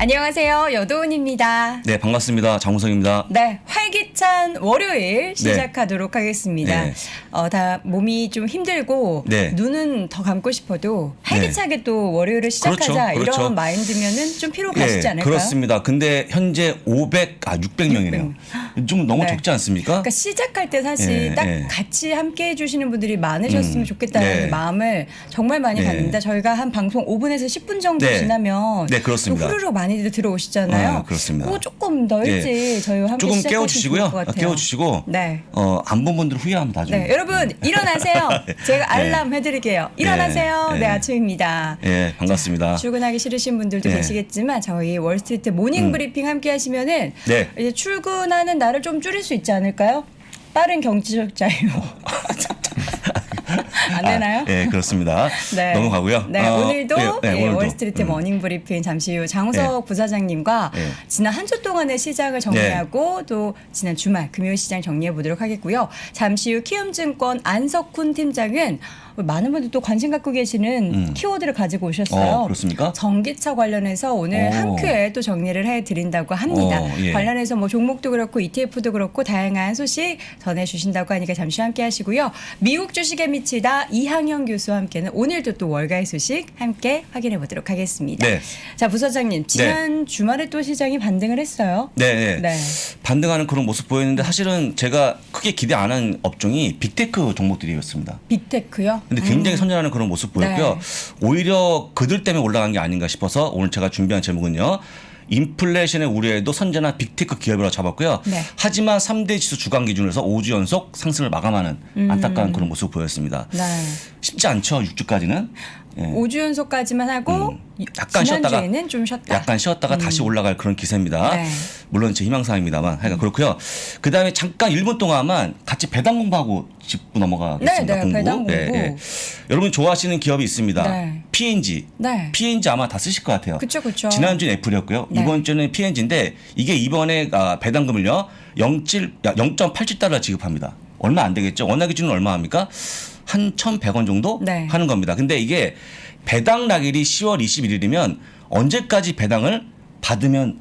안녕하세요. 여도은입니다. 네, 반갑습니다. 장우성입니다. 네, 활기찬 월요일 시작하도록 하겠습니다. 네. 다 몸이 좀 힘들고 네. 눈은 더 감고 싶어도 활기차게 또 월요일을 시작하자 그렇죠. 이런 마인드면은 좀 피로 가시지 네, 않을까요? 그렇습니다. 근데 현재 600명이네요. 좀 너무 네. 적지 않습니까? 그러니까 시작할 때 사실 네, 딱 네. 같이 함께 해주시는 분들이 많으셨으면 좋겠다는 네. 마음을 정말 많이 네. 갖는다. 저희가 한 방송 5분에서 10분 정도 네. 지나면 네, 그렇습니다. 또 후루룩 많이들 들어오시잖아요. 아, 그렇습니다. 그거 조금 더 일찍 저희와 함께 조금 시작하시면 깨워주시고요. 좋을 것 같아요. 깨워주시고 네. 안 본 분들 후회하면 나중에. 네, 여러분 일어나세요. 제가 알람 해드릴게요. 일어나세요. 네. 네, 아침입니다. 예, 반갑습니다. 출근하기 싫으신 분들도 네. 계시겠지만 저희 월스트리트 모닝 브리핑 함께 하시면은 네. 이제 출근하는 날을 좀 줄일 수 있지 않을까요? 빠른 경제적 자유. 안 되나요? 네, 그렇습니다. 네. 넘어가고요. 네, 오늘도 오늘도. 월스트리트 모닝 브리핑 잠시 후 장우석 부사장님과 네. 지난 한 주 동안의 시장을 정리하고 또 지난 주말 금요일 시장 정리해 보도록 하겠고요. 잠시 후 키움증권 안석훈 팀장은 많은 분들 또 관심 갖고 계시는 키워드를 가지고 오셨어요. 그렇습니까? 전기차 관련해서 오늘 오. 한 큐에 또 정리를 해드린다고 합니다. 예. 관련해서 뭐 종목도 그렇고 ETF도 그렇고 다양한 소식 전해주신다고 하니까 잠시 함께 하시고요. 미국 주식에 미치다 이항영 교수와 함께는 오늘도 또 월가의 소식 함께 확인해 보도록 하겠습니다. 네. 자, 부사장님 지난 주말에 또 시장이 반등을 했어요. 네. 네. 반등하는 그런 모습 보였는데 사실은 제가 크게 기대 안 한 업종이 빅테크 종목들이었습니다. 빅테크요? 근데 굉장히 선전하는 그런 모습 보였고요. 네. 오히려 그들 때문에 올라간 게 아닌가 싶어서 오늘 제가 준비한 제목은요. 인플레이션의 우려에도 선전한 빅테크 기업이라고 잡았고요. 네. 하지만 3대 지수 주간 기준에서 5주 연속 상승을 마감하는 안타까운 그런 모습 보였습니다. 네. 쉽지 않죠. 6주까지는. 예. 5주 연속까지만 하고 약간 쉬었다가 지난주에는 좀 쉬었다. 약간 쉬었다가 다시 올라갈 그런 기세입니다. 네. 물론 제 희망사항입니다만 하여간 그렇고요. 그다음에 잠깐 1분 동안만 같이 배당 공부하고 짚고 넘어가겠습니다. 네, 공부. 배당 공부. 여러분 좋아하시는 기업이 있습니다. 네. P&G. 네. P&G 아마 다 쓰실 것 같아요. 그쵸. 지난주는 애플이었고요. 네. 이번 주는 P&G인데 이게 이번에 배당금을요. 0.87달러 지급합니다. 얼마 안 되겠죠. 원화 기준은 얼마 합니까? 한 1,100원 정도 네. 하는 겁니다. 근데 이게 배당 날일이 10월 21일이면 언제까지 배당을 받으려면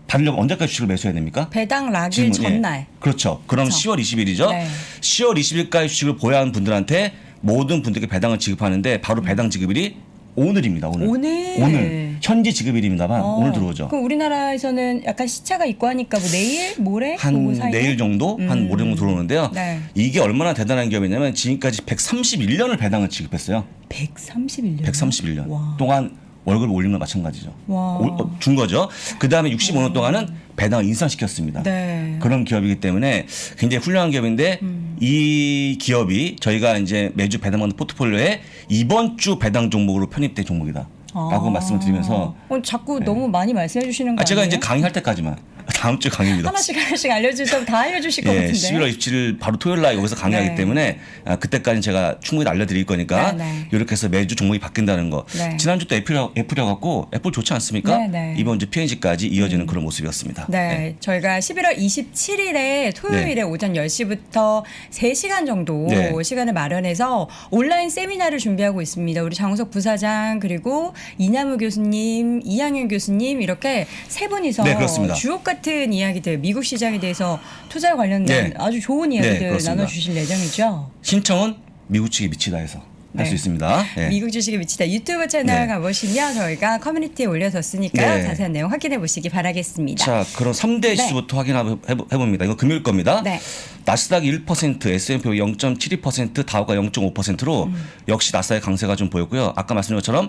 언제까지 주식을 매수해야 됩니까? 배당 락일 지금, 전날. 그렇죠. 그럼 그렇죠. 10월 20일이죠. 네. 10월 20일까지 주식을 보유한 분들한테 모든 분들께 배당을 지급하는데 바로 배당 지급일이 오늘입니다. 오늘 현지 지급일입니다만 오늘 들어오죠. 그럼 우리나라에서는 약간 시차가 있고 하니까 뭐 내일, 모레 한 그거 사이에? 내일 정도, 한 모레 정도 들어오는데요. 네. 이게 얼마나 대단한 기업이냐면 지금까지 131년을 배당을 지급했어요. 131년. 131년 와. 동안 월급을 올리는 건 마찬가지죠. 와. 준 거죠. 그 다음에 65년 동안은 배당을 인상시켰습니다. 네. 그런 기업이기 때문에 굉장히 훌륭한 기업인데 이 기업이 저희가 이제 매주 배당받는 포트폴리오에 이번 주 배당 종목으로 편입된 종목이다. 라고 말씀을 드리면서 자꾸 너무 많이 말씀해 주시는 거 제가 아니에요? 이제 강의할 때까지만 다음 주 강의입니다. 하나씩 알려주시면 다 알려주실 것 같은데. 11월 27일 바로 토요일 날 여기서 강의하기 네. 때문에 그때까지는 제가 충분히 알려드릴 거니까 네. 이렇게 해서 매주 종목이 바뀐다는 거. 네. 지난주 또 애플이어갖고 애플 좋지 않습니까? 네. 이번 주 P&G까지 이어지는 그런 모습이었습니다. 네, 저희가 11월 27일에 토요일에 네. 오전 10시부터 3시간 정도 네. 시간을 마련해서 온라인 세미나를 준비하고 있습니다. 우리 장우석 부사장 그리고 이남우 교수님, 이항현 교수님 이렇게 세 분이서 네, 그렇습니다. 주옥 같은 이야기들, 미국 시장에 대해서 투자에 관련된 네. 아주 좋은 이야기들 그렇습니다. 나눠주실 예정이죠. 신청은 미국 측에 미치다 해서 할 수 네. 있습니다. 네. 미국 주식에 미치다 유튜브 채널 네. 가보시면 저희가 커뮤니티에 올려뒀으니까요. 네. 자세한 내용 확인해 보시기 바라겠습니다. 자, 그럼 3대 지수부터 확인해봅니다. 이거 금요일 겁니다. 네. 나스닥이 1%, S&P 0.72%, 다우가 0.5%로 역시 나스닥의 강세가 좀 보였고요. 아까 말씀드린 것처럼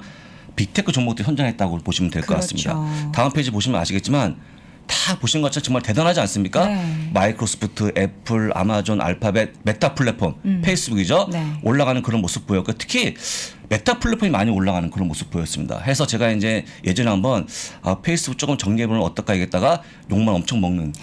빅테크 종목들이 선전했다고 보시면 될 것 그렇죠. 같습니다. 다음 페이지 보시면 아시겠지만 다 보신 것처럼 정말 대단하지 않습니까? 네. 마이크로소프트, 애플, 아마존, 알파벳, 메타 플랫폼, 페이스북이죠. 네. 올라가는 그런 모습 보였고 특히 메타 플랫폼이 많이 올라가는 그런 모습 보였습니다. 해서 제가 이제 예전에 한번 페이스북 조금 정리해보면 어떨까 하겠다가 욕만 엄청 먹는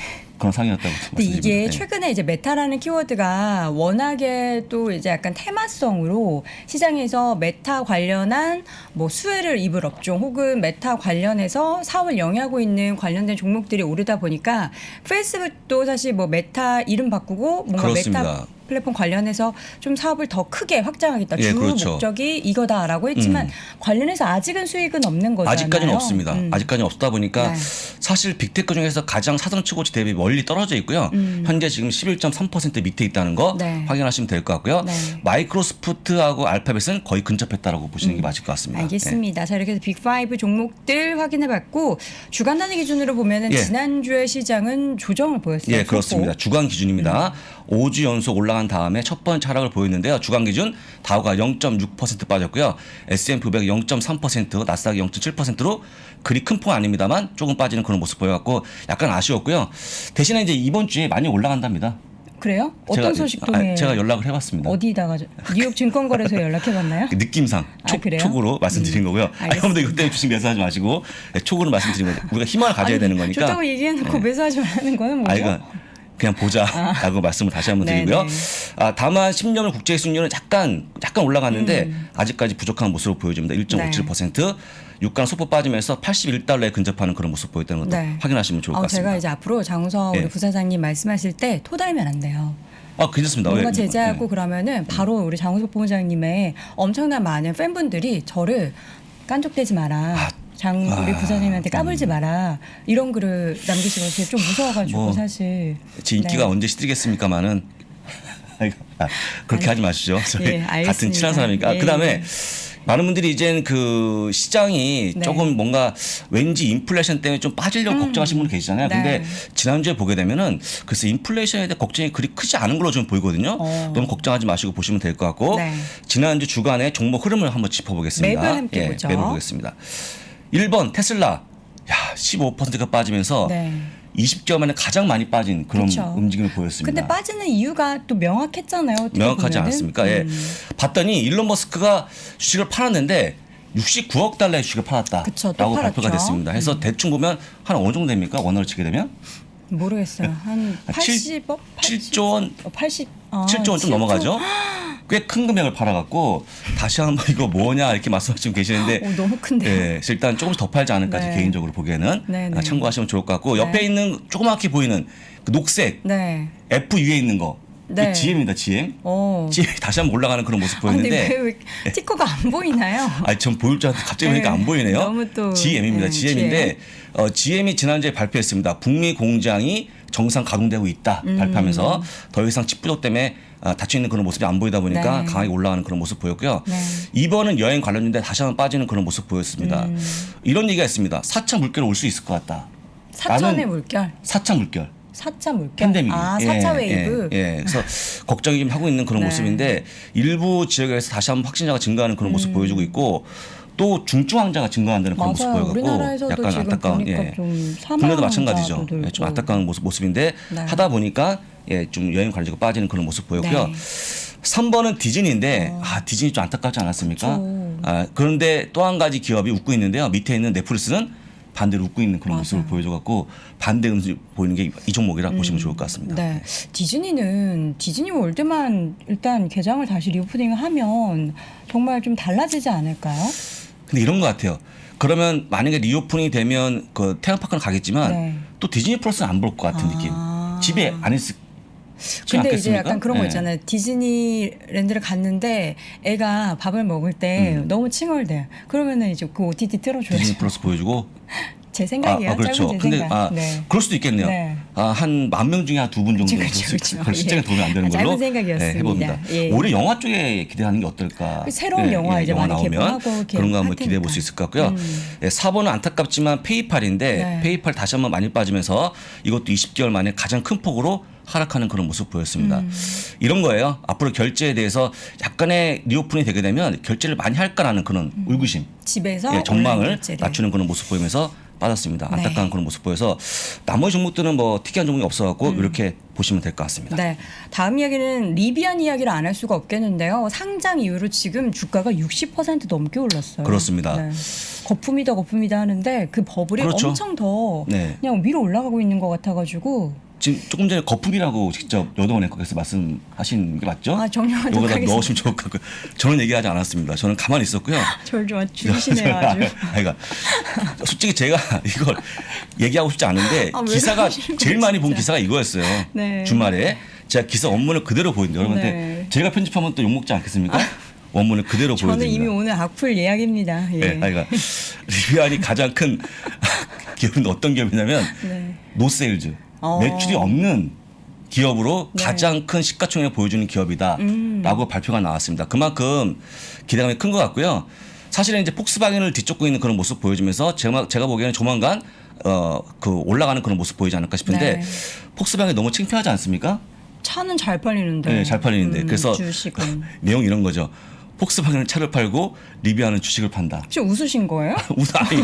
그런 상이었다고 근데 말씀드립니다. 이게 네. 최근에 이제 메타라는 키워드가 워낙에 또 이제 약간 테마성으로 시장에서 메타 관련한 뭐 수혜를 입을 업종 혹은 메타 관련해서 사업을 영위하고 있는 관련된 종목들이 오르다 보니까 페이스북도 사실 뭐 메타 이름 바꾸고 뭔가 그렇습니다. 메타 플랫폼 관련해서 좀 사업을 더 크게 확장하겠다. 예, 주 그렇죠. 목적이 이거다라고 했지만 관련해서 아직은 수익은 없는 거잖아요. 아직까지는 없습니다. 아직까지는 없다 보니까 네. 사실 빅테크 중에서 가장 사상 최고치 대비 멀리 떨어져 있고요. 현재 지금 11.3% 밑에 있다는 거 네. 확인하시면 될 것 같고요. 네. 마이크로소프트하고 알파벳은 거의 근접했다라고 보시는 게 맞을 것 같습니다. 알겠습니다. 자, 이렇게 해서 빅5 종목들 확인해봤고 주간 단위 기준으로 보면은 예. 지난주의 시장은 조정을 보였어요. 예, 그렇습니다. 주간 기준입니다. 5주 연속 올라간 다음에 첫 번째 하락을 보였는데요. 주간 기준 다우가 0.6% 빠졌고요. S&P 500 0.3%, 나스닥이 0.7%로 그리 큰 폭 아닙니다만 조금 빠지는 그런 모습 보여갖고 약간 아쉬웠고요. 대신에 이제 이번 주에 많이 올라간답니다. 그래요? 어떤 소식 통해? 제가 연락을 해봤습니다. 어디다가 뉴욕 증권거래소에 연락해봤나요? 그 느낌상 그래요? 촉으로 말씀드린 거고요. 알겠습니다. 여러분들 이것 때문에 주식 매수하지 마시고 촉으로 말씀드린 거죠. 우리가 희망을 가져야 되는 거니까. 좋다고 얘기해놓고 매수하지 말라는 거는 뭐죠? 이거 그냥 보자라고 말씀을 다시 한번 네네. 드리고요. 다만 10년물 국채 수익률은 약간 올라갔는데 아직까지 부족한 모습을 보여줍니다. 1.57%. 유가 소폭 빠지면서 81달러에 근접하는 그런 모습 보였다는 것도 네. 확인하시면 좋을 것 같습니다. 제가 이제 앞으로 장우서 우리 예. 부사장님 말씀하실 때 토달면 안 돼요. 괜찮습니다. 뭔가 왜? 제재하고 네. 그러면은 바로 우리 장우석 본부장님의 엄청난 많은 팬분들이 저를 깐족대지 마라. 우리 부사장님한테 까불지 마라. 이런 글을 남기시고 제가 좀 무서워가지고 사실. 제 인기가 네. 언제 시들겠습니까마는 그렇게 하지 마시죠. 저희 예, 알겠습니다. 같은 친한 사람이니까. 예, 그다음에 많은 분들이 이제는 그 시장이 네. 조금 뭔가 왠지 인플레이션 때문에 좀 빠지려고 걱정하시는 분들 계시잖아요. 네. 근데 지난주에 보게 되면은 글쎄 인플레이션에 대한 걱정이 그리 크지 않은 걸로 좀 보이거든요. 너무 걱정하지 마시고 보시면 될 것 같고 네. 지난주 주간의 종목 흐름을 한번 짚어보겠습니다. 매번 함께 보죠. 매번 보겠습니다. 1번 테슬라 15%가 빠지면서 네. 20개월 만에 가장 많이 빠진 그런 그쵸. 움직임을 보였습니다. 근데 빠지는 이유가 또 명확했잖아요. 어떻게 명확하지 보면은. 않았습니까? 예. 봤더니 일론 머스크가 주식을 팔았는데 69억 달러의 주식을 그쵸, 또 팔았다라고 발표가 팔았죠. 됐습니다. 해서 대충 보면 한 어느 정도 됩니까? 원화로 치게 되면? 모르겠어요. 한 80억? 7조 원, 80. 7조 원 좀 넘어가죠? 꽤 큰 금액을 팔아갖고 다시 한번 이거 뭐냐 이렇게 말씀하시고 계시는데 너무 큰데요. 예, 그래서 일단 조금씩 더 팔지 않을까 네. 개인적으로 보기에는 네네. 참고하시면 좋을 것 같고 옆에 네. 있는 조그맣게 보이는 그 녹색 네. F 위에 있는 거 네. GM입니다. GM. 오. GM 다시 한번 올라가는 그런 모습 근데 보였는데 왜 티커가 안 보이나요? 전 보일 줄 알았는데 갑자기 보니까 네. 안 보이네요. 너무 또, GM입니다. 네, GM인데 GM이 지난주에 발표했습니다. 북미 공장이 정상 가동되고 있다 발표하면서 더 이상 칩 부족 때문에 닫혀 있는 그런 모습이 안 보이다 보니까 네. 강하게 올라가는 그런 모습 보였고요. 네. 2번은 여행 관련인데 다시 한번 빠지는 그런 모습 보였습니다. 이런 얘기가 있습니다. 4차 물결 올 수 있을 것 같다. 사천의 물결. 4차 물결. 4차 물결. 팬데믹. 4차 웨이브. 그래서 걱정이 좀 하고 있는 그런 네. 모습인데 일부 지역에서 다시 한번 확진자가 증가하는 그런 모습 보여주고 있고 또 중증 환자가 증가한다는 그런 모습 맞아요. 보여갖고 우리나라에서도 약간 지금 안타까운 보니까 좀 사망자도 국내도 마찬가지죠. 늘고. 좀 안타까운 모습인데 네. 하다 보니까 좀 여행 관리가 빠지는 그런 모습 보였고요. 네. 3번은 디즈니인데 디즈니 좀 안타깝지 않았습니까? 그렇죠. 그런데 또 한 가지 기업이 웃고 있는데요. 밑에 있는 넷플릭스는 반대로 웃고 있는 그런 모습을 보여줘갖고 반대 음식 보이는 게 이 종목이라 보시면 좋을 것 같습니다. 네. 디즈니는 디즈니 월드만 일단 개장을 다시 리오프닝하면 정말 좀 달라지지 않을까요? 근데 이런 것 같아요. 그러면 만약에 리오프닝이 되면 그 테마파크는 가겠지만 네. 또 디즈니 플러스는 안 볼 것 같은 느낌. 집에 안 있을 근데 이제 않겠습니까? 약간 그런 거 네. 있잖아요. 디즈니랜드를 갔는데 애가 밥을 먹을 때 너무 칭얼대요. 그러면은 이제 그 OTT 틀어줘야죠. 디즈니 플러스 보여주고 제 생각이에요. 그렇죠. 짧은 제 근데 생각. 네. 그럴 수도 있겠네요. 네. 한 10,000명 중에 한 2분 정도 그렇죠. 별 숫자가 도움이 안 되는 짧은 걸로 생각이었습니다. 해봅니다. 예. 올해 영화 쪽에 기대하는 게 어떨까? 새로운 영화 이제 많이 나오면 개봉하고 그런 거 한번 할 기대해 볼 수 있을 것 같고요. 4번은 안타깝지만 페이팔인데 네. 페이팔 다시 한번 많이 빠지면서 이것도 20개월 만에 가장 큰 폭으로 하락하는 그런 모습 보였습니다. 이런 거예요. 앞으로 결제에 대해서 약간의 리오픈이 되게 되면 결제를 많이 할까라는 그런 의구심, 집에서 전망을 온라인 결제를. 낮추는 그런 모습 보이면서 빠졌습니다. 네. 안타까운 그런 모습 보여서 나머지 종목들은 뭐 특이한 종목이 없어갖고 이렇게 보시면 될 것 같습니다. 네. 다음 이야기는 리비안 이야기를 안 할 수가 없겠는데요. 상장 이후로 지금 주가가 60% 넘게 올랐어요. 그렇습니다. 네. 거품이다 하는데 그 버블이 그렇죠. 엄청 더 네. 그냥 위로 올라가고 있는 것 같아가지고 지금 조금 전에 거품이라고 직접 여동원 앵커께서 말씀하신 게 맞죠? 아, 정리하도록 요거다 하겠습니다. 넣으시면 좋을 것 같고요. 저는 얘기하지 않았습니다. 저는 가만히 있었고요. 저를 좀 죽이시네요, 아주. 그러니까 솔직히 제가 이걸 얘기하고 싶지 않은데 아, 왜 기사가 그러시는 제일 거예요, 많이 본 진짜. 기사가 이거였어요. 네. 주말에 제가 기사 원문을 그대로 보여드는데 여러분한테 네. 제가 편집하면 또 욕먹지 않겠습니까? 원문을 그대로 저는 보여드립니다. 이미 오늘 악플 예약입니다. 예. 네, 그러니까 리비안이 가장 큰 기업은 어떤 기업이냐면 네. 노세일즈 매출이 없는 기업으로 네. 가장 큰 시가총액을 보여주는 기업이다라고 발표가 나왔습니다. 그만큼 기대감이 큰 것 같고요. 사실은 이제 폭스바겐을 뒤쫓고 있는 그런 모습 보여주면서 제가 보기에는 조만간 그 올라가는 그런 모습 보이지 않을까 싶은데 네. 폭스바겐 너무 창피하지 않습니까? 차는 잘 팔리는데. 네, 잘 팔리는데 그래서 주식은. 내용 이런 거죠. 폭스바겐은 차를 팔고 리비안은 주식을 판다. 혹시 웃으신 거예요? 아니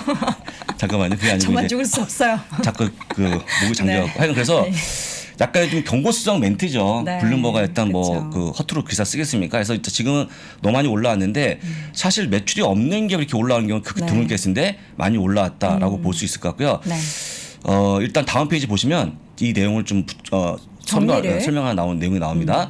잠깐만요. 그게 아니고 저만 이제 죽을 수 없어요. 자꾸 그 목이 잠겨갖고 네. 하여튼 그래서 네. 약간의 좀 경고수정 멘트죠. 네. 블룸버가 일단 뭐 그쵸. 그 허투루 기사 쓰겠습니까? 그래서 지금은 너무 많이 올라왔는데 사실 매출이 없는 기업이 이렇게 올라오는 경우는 그렇게 네. 드물겠는데 많이 올라왔다라고 볼 수 있을 것 같고요. 네. 일단 다음 페이지 보시면 이 내용을 좀 정리를. 설명하나 나온 내용이 나옵니다.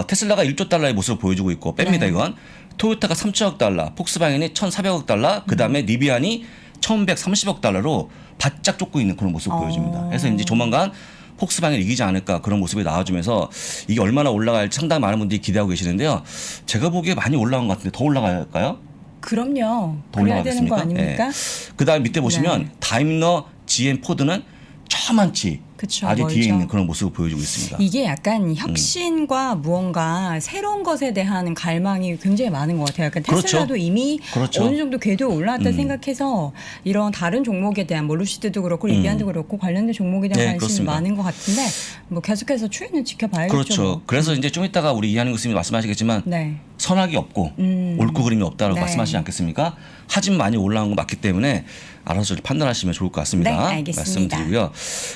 테슬라가 1조 달러의 모습을 보여주고 있고 뺍니다. 네. 이건 토요타가 3천억 달러, 폭스바겐이 1,400억 달러, 그 다음에 리비안이 1,130억 달러로 바짝 쫓고 있는 그런 모습을 보여줍니다. 그래서 이제 조만간 폭스바겐을 이기지 않을까 그런 모습이 나와주면서 이게 얼마나 올라갈지 상당히 많은 분들이 기대하고 계시는데요. 제가 보기에 많이 올라간 것 같은데 더 올라갈까요? 그럼요. 더 그래야 되는 거 올라가겠습니까? 아닙니까? 네. 그다음 밑에 보시면 네. 다임러, GM, 포드는 저만치 그쵸, 아주 뒤에 멀죠. 있는 그런 모습을 보여주고 있습니다. 이게 약간 혁신과 무언가 새로운 것에 대한 갈망이 굉장히 많은 것 같아요. 약간 그렇죠. 테슬라도 이미 그렇죠. 어느 정도 궤도에 올라왔다 생각해서 이런 다른 종목에 대한 뭐 루시드도 그렇고 리비안도 그렇고 관련된 종목에 대한 네, 관심이 그렇습니다. 많은 것 같은데 뭐 계속해서 추이는 지켜봐야겠죠. 그렇죠. 뭐. 그래서 이제 좀 이따가 우리 이한영 교수님이 말씀하시겠지만 네. 선악이 없고 옳고 그름이 없다라고 네. 말씀하시지 않겠습니까? 하진 많이 올라온 거 맞기 때문에 알아서 좀 판단하시면 좋을 것 같습니다. 네, 알겠습니다. 말씀드리고요.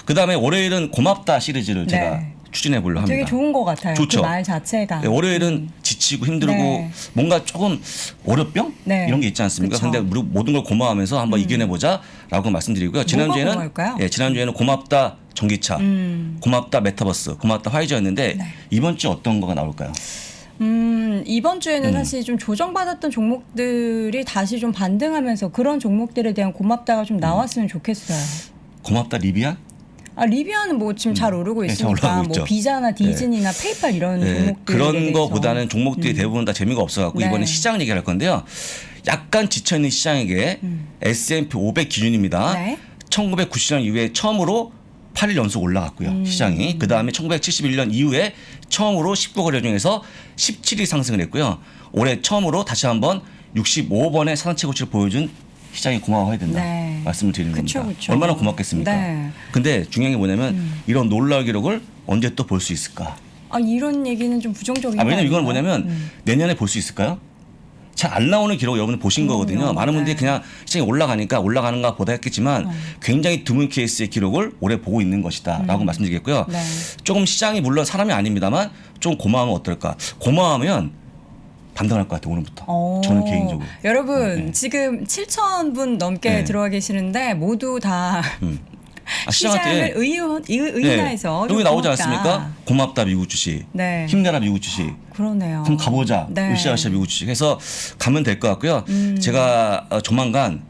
그다음에 월요일은 고맙다 시리즈를 제가 네. 추진해 보려고 합니다. 되게 좋은 것 같아요. 좋죠. 그 말 자체가. 네, 월요일은 지치고 힘들고 네. 뭔가 조금 월요병 네. 이런 게 있지 않습니까? 그쵸. 근데 모든 걸 고마워하면서 한번 이겨내보자라고 말씀드리고요. 고마울까요? 지난주에는 고맙다 전기차, 고맙다 메타버스, 고맙다 화이저였는데 네. 이번 주 어떤 거가 나올까요? 이번 주에는 사실 좀 조정받았던 종목들이 다시 좀 반등하면서 그런 종목들에 대한 고맙다가 좀 나왔으면 좋겠어요. 고맙다 리비안? 아, 리비아는 뭐 지금 잘 오르고 네, 잘 있으니까 올라가고 뭐 있죠. 비자나 디즈니나 페이팔 이런 네, 종목들 그런 거보다는 종목들이 대부분 다 재미가 없어갖고 네. 이번에 시장 얘기를 할 건데요. 약간 지쳐있는 시장에게 S&P 500 기준입니다. 네. 1990년 이후에 처음으로 8일 연속 올라갔고요. 시장이. 그다음에 1971년 이후에 처음으로 19거래 중에서 17일 상승을 했고요. 올해 처음으로 다시 한번 65번의 상한 최고치를 보여준 시장이 고마워해야 된다. 네. 말씀을 드리는 그쵸, 겁니다. 그쵸. 얼마나 고맙겠습니까? 네. 근데 중요한 게 뭐냐면 이런 놀라운 기록을 언제 또 볼 수 있을까? 아, 이런 얘기는 좀 부정적인 거 왜냐면 이건 아닌가요? 뭐냐면 내년에 볼 수 있을까요? 잘 안 나오는 기록 여러분들 보신 거거든요. 많은 분들이 네. 그냥 시장이 올라가니까 올라가는가 보다 했겠지만 굉장히 드문 케이스의 기록을 올해 보고 있는 것이다라고 말씀드리겠고요. 네. 조금 시장이 물론 사람이 아닙니다만 좀 고마우면 어떨까? 고마우면 반등할 것 같아요. 오늘부터. 저는 개인적으로. 여러분 네. 지금 7,000분 넘게 네. 들어와 계시는데 모두 다 시장을 의인화해서 여기 나오지 고맙다. 않습니까? 고맙다 미국 주식. 네. 힘내라 미국 주식. 그러네요. 그럼 가보자. 네. 으쌰으쌰 미국 주식 해서 가면 될 것 같고요. 제가 조만간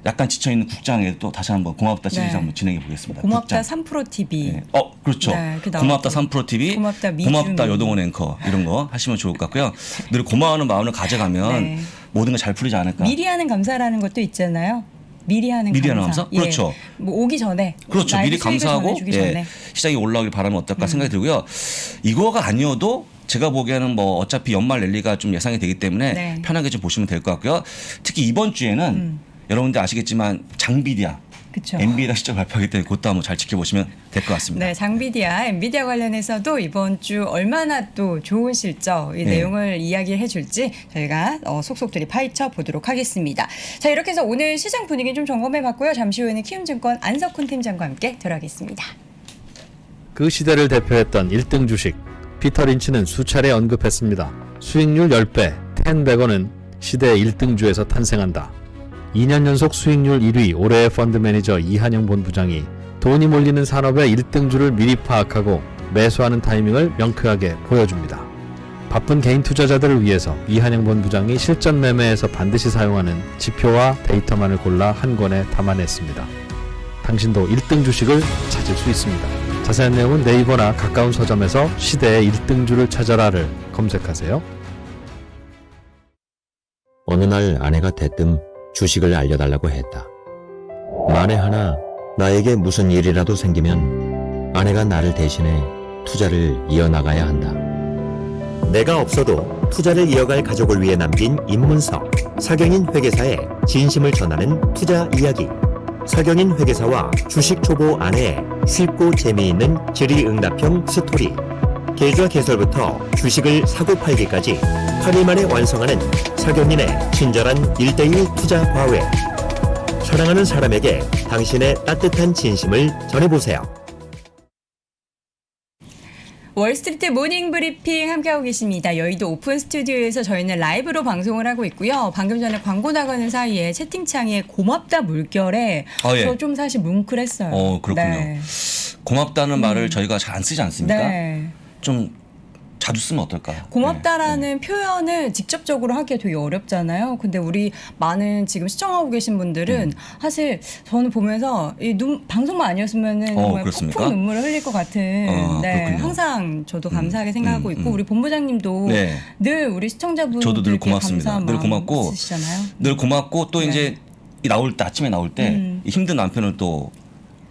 약간 지쳐있는 국장에 또 다시 한번 고맙다 시리즈 네. 한번 진행해 보겠습니다. 고맙다 국장. 3프로 TV. 네. 그렇죠. 네, 그 고맙다 나오죠. 3프로 TV, 고맙다 미주미. 고맙다 여동원 앵커 이런 거 하시면 좋을 것 같고요. 늘 고마워하는 마음을 가져가면 네. 모든 걸 잘 풀리지 않을까. 미리 하는 감사라는 것도 있잖아요. 미리 하는 미리 하는 감사. 감사? 그렇죠. 뭐 오기 전에. 그렇죠. 나에게 미리 수익을 감사하고 전해주기 전에. 시장이 올라오길 바라면 어떨까 생각이 들고요. 이거가 아니어도 제가 보기에는 뭐 어차피 연말 랠리가 좀 예상이 되기 때문에 네. 편하게 좀 보시면 될 것 같고요. 특히 이번 주에는 여러분들 아시겠지만 장비디아, 그쵸. 엔비디아 실적 발표하기 때문에 그것도 한번 잘 지켜보시면 될 것 같습니다. 네, 장비디아, 엔비디아 관련해서도 이번 주 얼마나 또 좋은 실적 이 네. 내용을 이야기해 줄지 저희가 속속들이 파헤쳐 보도록 하겠습니다. 자, 이렇게 해서 오늘 시장 분위기 좀 점검해 봤고요. 잠시 후에는 키움증권 안석훈 팀장과 함께 들어가겠습니다. 그 시대를 대표했던 1등 주식 피터 린치는 수차례 언급했습니다. 수익률 10배, 10백원은 시대의 1등주에서 탄생한다. 2년 연속 수익률 1위 올해의 펀드 매니저 이한영 본부장이 돈이 몰리는 산업의 1등주를 미리 파악하고 매수하는 타이밍을 명쾌하게 보여줍니다. 바쁜 개인 투자자들을 위해서 이한영 본부장이 실전 매매에서 반드시 사용하는 지표와 데이터만을 골라 한 권에 담아냈습니다. 당신도 1등 주식을 찾을 수 있습니다. 자세한 내용은 네이버나 가까운 서점에서 시대의 1등주를 찾아라를 검색하세요. 어느 날 아내가 대뜸 주식을 알려달라고 했다. 만에 하나 나에게 무슨 일이라도 생기면 아내가 나를 대신해 투자를 이어나가야 한다. 내가 없어도 투자를 이어갈 가족을 위해 남긴 입문서, 서경인 회계사의 진심을 전하는 투자 이야기. 서경인 회계사와 주식 초보 아내의 쉽고 재미있는 질의응답형 스토리. 계좌 개설부터 주식을 사고 팔기까지 8일 만에 완성하는 서경인의 친절한 1:1 투자 과외. 사랑하는 사람에게 당신의 따뜻한 진심을 전해보세요. 월스트리트 모닝 브리핑 함께하고 계십니다. 여의도 오픈 스튜디오에서 저희는 라이브로 방송을 하고 있고요. 방금 전에 광고 나가는 사이에 채팅창에 고맙다 물결에 예. 저 좀 사실 뭉클했어요. 그렇군요. 네. 고맙다는 말을 저희가 잘 안 쓰지 않습니까? 네. 좀 자주 쓰면 어떨까요? 고맙다라는 표현을 직접적으로 하기가 되게 어렵잖아요. 근데 우리 많은 지금 시청하고 계신 분들은 사실 저는 보면서 방송만 아니었으면은 정말 그렇습니까? 폭풍 눈물을 흘릴 것 같은 네, 그렇군요. 항상 저도 감사하게 생각하고 있고 우리 본부장님도 네. 늘 우리 시청자분들께 저도 늘 고맙습니다. 감사한 늘 마음 고맙고 있으시잖아요. 늘 고맙고 또 네. 이제 나올 때 아침에 나올 때 이 힘든 남편을 또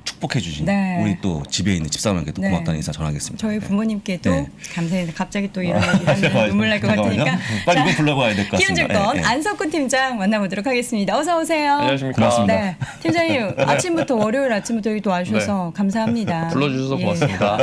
축복해 주신 네. 우리 또 집에 있는 집사람에게 또 네. 고맙다는 인사 전하겠습니다. 저희 부모님께도 네. 감사해요. 갑자기 또 이런 얘기를 하면 눈물 날 것 같으니까. 빨리 이거 불러봐야 될 것 같습니다. 키움증권 예, 예. 안석훈 팀장 만나보도록 하겠습니다. 어서 오세요. 안녕하십니까. 고맙습니다. 네, 팀장님 아침부터 월요일 아침부터 여기 또 와주셔서 감사합니다. 불러주셔서 예. 고맙습니다.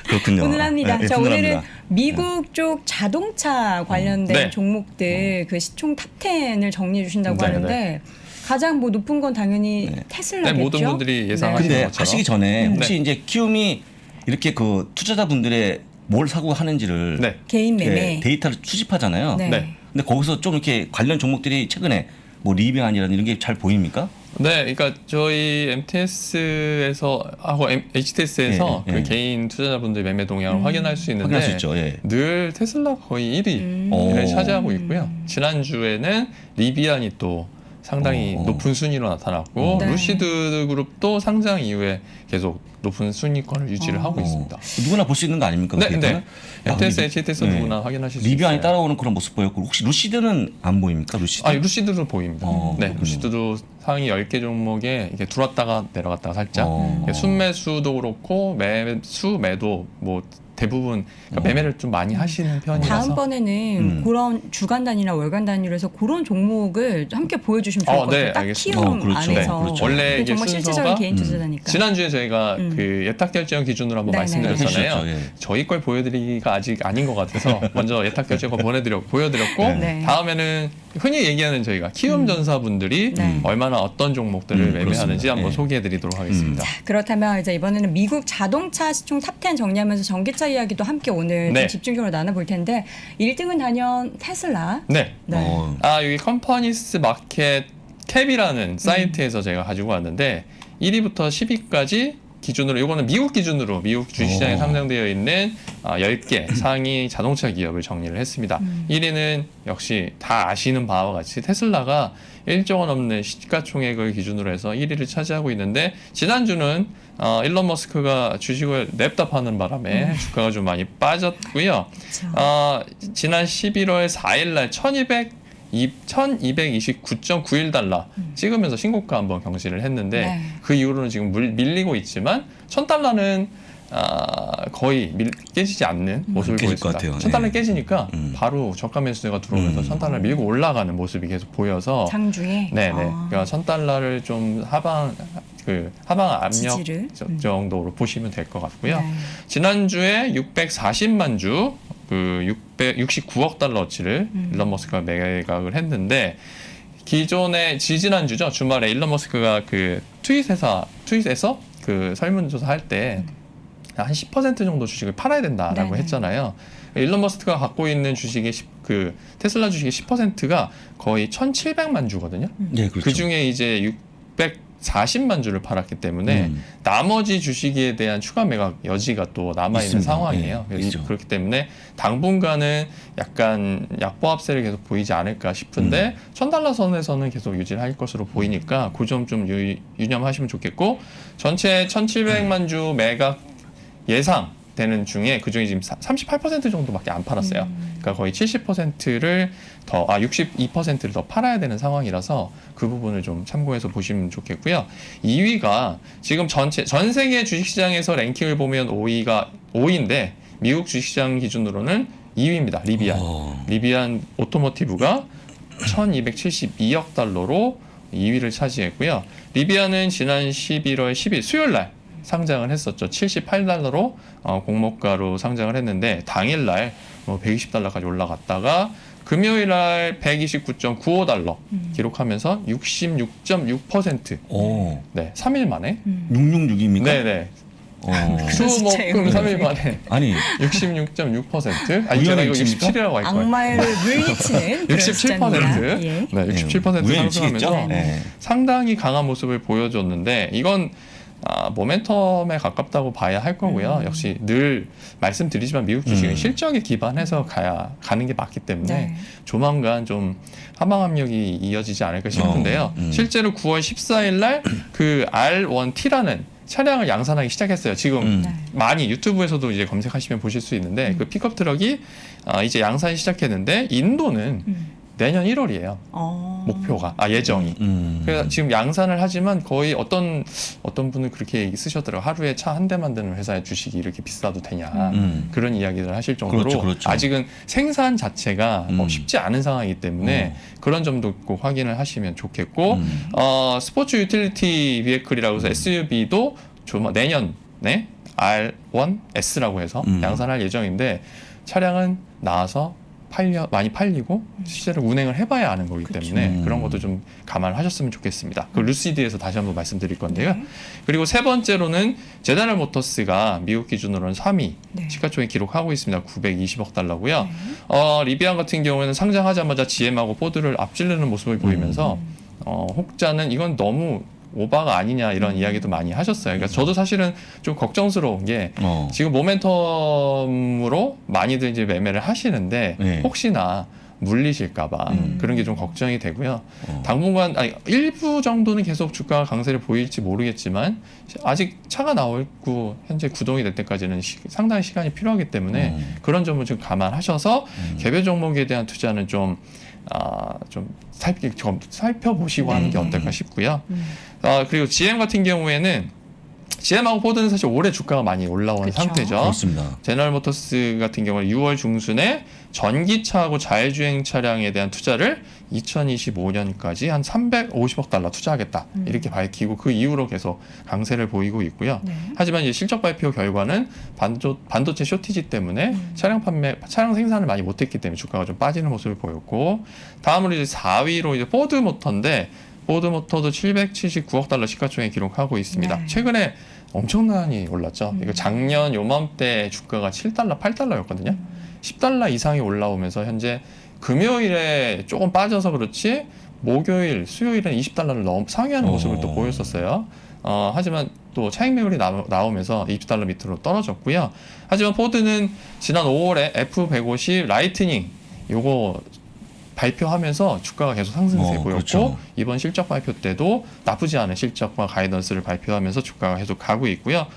그렇군요. 훈훈합니다. 예, 자, 훈훈합니다. 오늘은 미국 쪽 자동차 관련된 네. 종목들 그 시총 탑10을 정리해 주신다고 네, 하는데 가장 뭐 높은 건 당연히 테슬라겠죠. 네, 모든 분들이 예상하시는 근데 것처럼. 하시기 전에 혹시 네. 이제 키움이 이렇게 그 투자자분들의 뭘 사고 하는지를 네. 개인 매매. 예, 데이터를 수집하잖아요. 네. 네. 근데 거기서 좀 이렇게 관련 종목들이 최근에 뭐 리비안이라는 이런 게 잘 보입니까? 네, 그러니까 저희 MTS에서 하고 HTS에서 예, 예. 그 개인 투자자분들 매매 동향을 확인할 수 있는데 확인할 수 있죠. 예. 늘 테슬라 거의 1위를 오. 차지하고 있고요. 지난주에는 리비안이 또 상당히 오. 높은 순위로 나타났고 네. 루시드 그룹도 상장 이후에 계속 높은 순위권을 유지를 하고 있습니다. 누구나 볼 수 있는 거 아닙니까? 네, 그 네. 데이터는? 야, MTS, 근데 HTS 네. 누구나 확인하실 수 리비안이 있어요. 따라오는 그런 모습 보였고 혹시 루시드는 안 보입니까? 루시드? 아, 루시드도 보입니다. 네, 그렇군요. 루시드도 상위 10개 종목에 이게 들어왔다가 내려갔다가 살짝 이게 순매수도 그렇고 매수 매도 뭐 대부분 그러니까 매매를 좀 많이 하시는 편이라서 다음번에는 그런 주간 단위나 월간 단위로 해서 그런 종목을 함께 보여주시면 좋을 것 같아요. 네, 딱 알겠습니다. 키움 그렇죠. 안에서. 네, 그렇죠. 원래 이게 정말 실질적인 순서가 개인 투자자니까. 지난주에 저희가 그 예탁 결제형 기준으로 한번 네네. 말씀드렸잖아요. 해주셨죠, 예. 저희 걸 보여드리기가 아직 아닌 것 같아서 먼저 예탁 결제권 보여드렸고 네. 다음에는 흔히 얘기하는 저희가 키움전사분들이 네. 얼마나 어떤 종목들을 매매하는지 그렇습니다. 한번 예. 소개해드리도록 하겠습니다. 그렇다면 이제 이번에는 미국 자동차 시총 탑10 정리하면서 전기차 이야기도 함께 오늘 네. 좀 집중적으로 나눠볼 텐데 1등은 단연 테슬라. 네. 네. 여기 컴퍼니스 마켓 캡이라는 사이트에서 제가 가지고 왔는데 1위부터 10위까지 기준으로 이거는 미국 기준으로 미국 주식시장에 상장되어 있는 10개 상위 자동차 기업을 정리를 했습니다. 1위는 역시 다 아시는 바와 같이 테슬라가 1조 원 넘는 시가총액을 기준으로 해서 1위를 차지하고 있는데 지난주는 일론 머스크가 주식을 냅다 파는 바람에 주가가 좀 많이 빠졌고요. 지난 11월 4일 날 1229.91달러 찍으면서 신고가 한번 경신을 했는데 네. 그 이후로는 지금 밀리고 있지만 1000달러는 거의 깨지지 않는 모습을 깨질 것 보였습니다. 같아요. 1000달러 네. 깨지니까 바로 저가 매수세가 들어오면서 1000달러를 밀고 올라가는 모습이 계속 보여서 장주에. 네네. 그러니까 1000달러를 좀 하방 압력 지지를. 정도로 보시면 될 것 같고요. 네. 지난주에 640만 주, 669억 달러어치를 일론 머스크가 매각을 했는데 기존에 지난주죠. 주말에 일론 머스크가 그 트윗에서 그 설문조사 할 때 한 10% 정도 주식을 팔아야 된다라고 네네. 했잖아요. 일론 머스크가 갖고 있는 주식의 그 테슬라 주식의 10%가 거의 1,700만 주거든요. 네, 그렇죠. 그 중에 이제 40만 주를 팔았기 때문에 나머지 주식에 대한 추가 매각 여지가 또 남아있는 있습니다. 상황이에요. 예, 있죠. 그렇기 때문에 당분간은 약간 약보합세를 계속 보이지 않을까 싶은데 $1,000 선에서는 계속 유지를 할 것으로 보이니까 그 점 좀 유념하시면 좋겠고, 전체 1,700만 주 매각 예상 되는 중에 그 중에 지금 38% 정도밖에 안 팔았어요. 그러니까 거의 70%를 62%를 더 팔아야 되는 상황이라서 그 부분을 좀 참고해서 보시면 좋겠고요. 2위가 지금 전 세계 주식시장에서 랭킹을 보면 5위인데 미국 주식시장 기준으로는 2위입니다. 리비안. 리비안 오토모티브가 1,272억 달러로 2위를 차지했고요. 리비안은 지난 11월 10일 수요일 날 상장을 했었죠. 78달러로 공모가로 상장을 했는데 당일날 120달러까지 올라갔다가 금요일 날 129.95달러 기록하면서 66.6%. 오. 네, 3일 만에. 666입니까? 네네. 진짜요? 수목금 3일 만에 아니 66.6%. 아니 제가 이거 우연일치입니까? 67이라고 할 거예요. 악마를 물리치는 그런 67%. 숫자입니다. 예. 네, 67% 우연일치겠죠? 상승하면서 네. 상당히 강한 모습을 보여줬는데 이건 모멘텀에 가깝다고 봐야 할 거고요. 역시 늘 말씀드리지만 미국 주식은 실적에 기반해서 가는 게 맞기 때문에 네. 조만간 좀 하방 압력이 이어지지 않을까 싶은데요. 실제로 9월 14일 날 그 R1T라는 차량을 양산하기 시작했어요. 지금 네. 많이 유튜브에서도 이제 검색하시면 보실 수 있는데 그 픽업 트럭이 이제 양산이 시작했는데 인도는 내년 1월이에요. 목표가 예정이. 그래서 지금 양산을 하지만 거의 어떤 분은 그렇게 쓰셨더라고요. 하루에 차 한 대 만드는 회사의 주식이 이렇게 비싸도 되냐 그런 이야기를 하실 정도로 그렇죠, 그렇죠. 아직은 생산 자체가 쉽지 않은 상황이기 때문에 그런 점도 꼭 확인을 하시면 좋겠고 스포츠 유틸리티 비에클이라고 해서 SUV도 내년에 R1S라고 해서 양산할 예정인데 차량은 나와서 많이 팔리고 실제로 운행을 해봐야 아는 거기 때문에 그런 것도 좀 감안하셨으면 좋겠습니다. 그 루시드에서 다시 한번 말씀드릴 건데요. 그리고 세 번째로는 제너럴 모터스가 미국 기준으로는 3위 네. 시가총액 기록하고 있습니다. 920억 달러고요. 리비안 같은 경우에는 상장하자마자 GM하고 포드를 앞지르는 모습을 보이면서 혹자는 이건 너무 오바가 아니냐 이런 이야기도 많이 하셨어요. 그러니까 저도 사실은 좀 걱정스러운 게 지금 모멘텀으로 많이들 이제 매매를 하시는데 네. 혹시나 물리실까봐 그런 게 좀 걱정이 되고요. 당분간 일부 정도는 계속 주가 강세를 보일지 모르겠지만 아직 차가 나오고 현재 구동이 될 때까지는 상당히 시간이 필요하기 때문에 그런 점을 좀 감안하셔서 개별 종목에 대한 투자는 좀 살펴보시고 하는 게 어떨까 싶고요. 그리고 GM 같은 경우에는 GM하고 포드는 사실 올해 주가가 많이 올라온 그쵸. 상태죠. 그렇습니다. 제너럴 모터스 같은 경우는 6월 중순에 전기차하고 자율주행 차량에 대한 투자를 2025년까지 한 350억 달러 투자하겠다 이렇게 밝히고 그 이후로 계속 강세를 보이고 있고요. 네. 하지만 이제 실적 발표 결과는 반도체 쇼티지 때문에 차량 생산을 많이 못했기 때문에 주가가 좀 빠지는 모습을 보였고, 다음으로 이제 4위로 이제 포드 모터인데 포드 모터도 779억 달러 시가총액 기록하고 있습니다. 네. 최근에 엄청나게 올랐죠. 이거 작년 요맘때 주가가 7달러, 8달러였거든요. 10달러 이상이 올라오면서 현재 금요일에 조금 빠져서 그렇지 목요일, 수요일에 20달러를 상회하는 모습을 또 보였었어요. 하지만 또 차익 매물이 나오면서 20달러 밑으로 떨어졌고요. 하지만 포드는 지난 5월에 F150 라이트닝 요거 발표하면서 주가가 계속 상승세 보였고 그렇죠. 이번 실적 발표 때도 나쁘지 않은 실적과 가이던스를 발표하면서 주가가 계속 가고 있고요.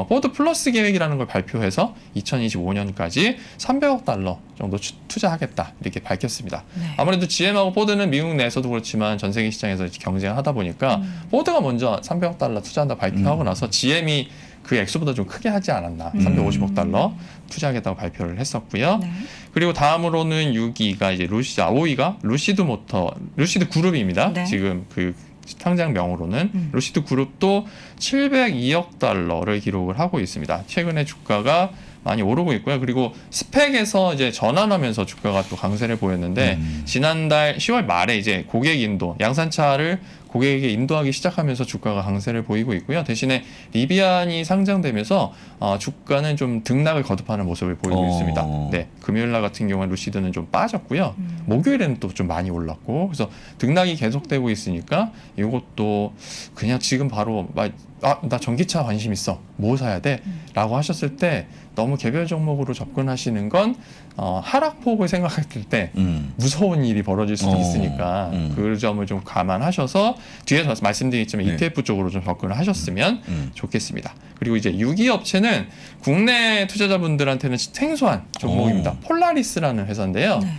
포드 플러스 계획이라는 걸 발표해서 2025년까지 300억 달러 정도 투자하겠다 이렇게 밝혔습니다. 네. 아무래도 GM하고 포드는 미국 내에서도 그렇지만 전 세계 시장에서 경쟁을 하다 보니까 포드가 먼저 300억 달러 투자한다 발표하고 나서 GM이 그 액수보다 좀 크게 하지 않았나. 350억 달러 투자하겠다고 발표를 했었고요. 네. 그리고 다음으로는 6위가 이제 5위가 루시드 그룹입니다. 네. 지금 그 상장명으로는 루시드 그룹도 702억 달러를 기록을 하고 있습니다. 최근에 주가가 많이 오르고 있고요. 그리고 스펙에서 이제 전환하면서 주가가 또 강세를 보였는데 지난달 10월 말에 이제 고객 인도 양산차를 고객에게 인도하기 시작하면서 주가가 강세를 보이고 있고요. 대신에 리비안이 상장되면서 주가는 좀 등락을 거듭하는 모습을 보이고 있습니다. 네, 금요일 날 같은 경우는 루시드는 좀 빠졌고요. 목요일에는 또 좀 많이 올랐고, 그래서 등락이 계속되고 있으니까 이것도 그냥 지금 바로 나 전기차 관심 있어, 뭐 사야 돼? 라고 하셨을 때 너무 개별 종목으로 접근하시는 건 하락폭을 생각했을 때 무서운 일이 벌어질 수도 있으니까 그 점을 좀 감안하셔서 뒤에서 말씀드리겠지만 네. ETF 쪽으로 좀 접근을 하셨으면 좋겠습니다. 그리고 이제 유기업체는 국내 투자자분들한테는 생소한 종목입니다. 폴라리스라는 회사인데요. 네.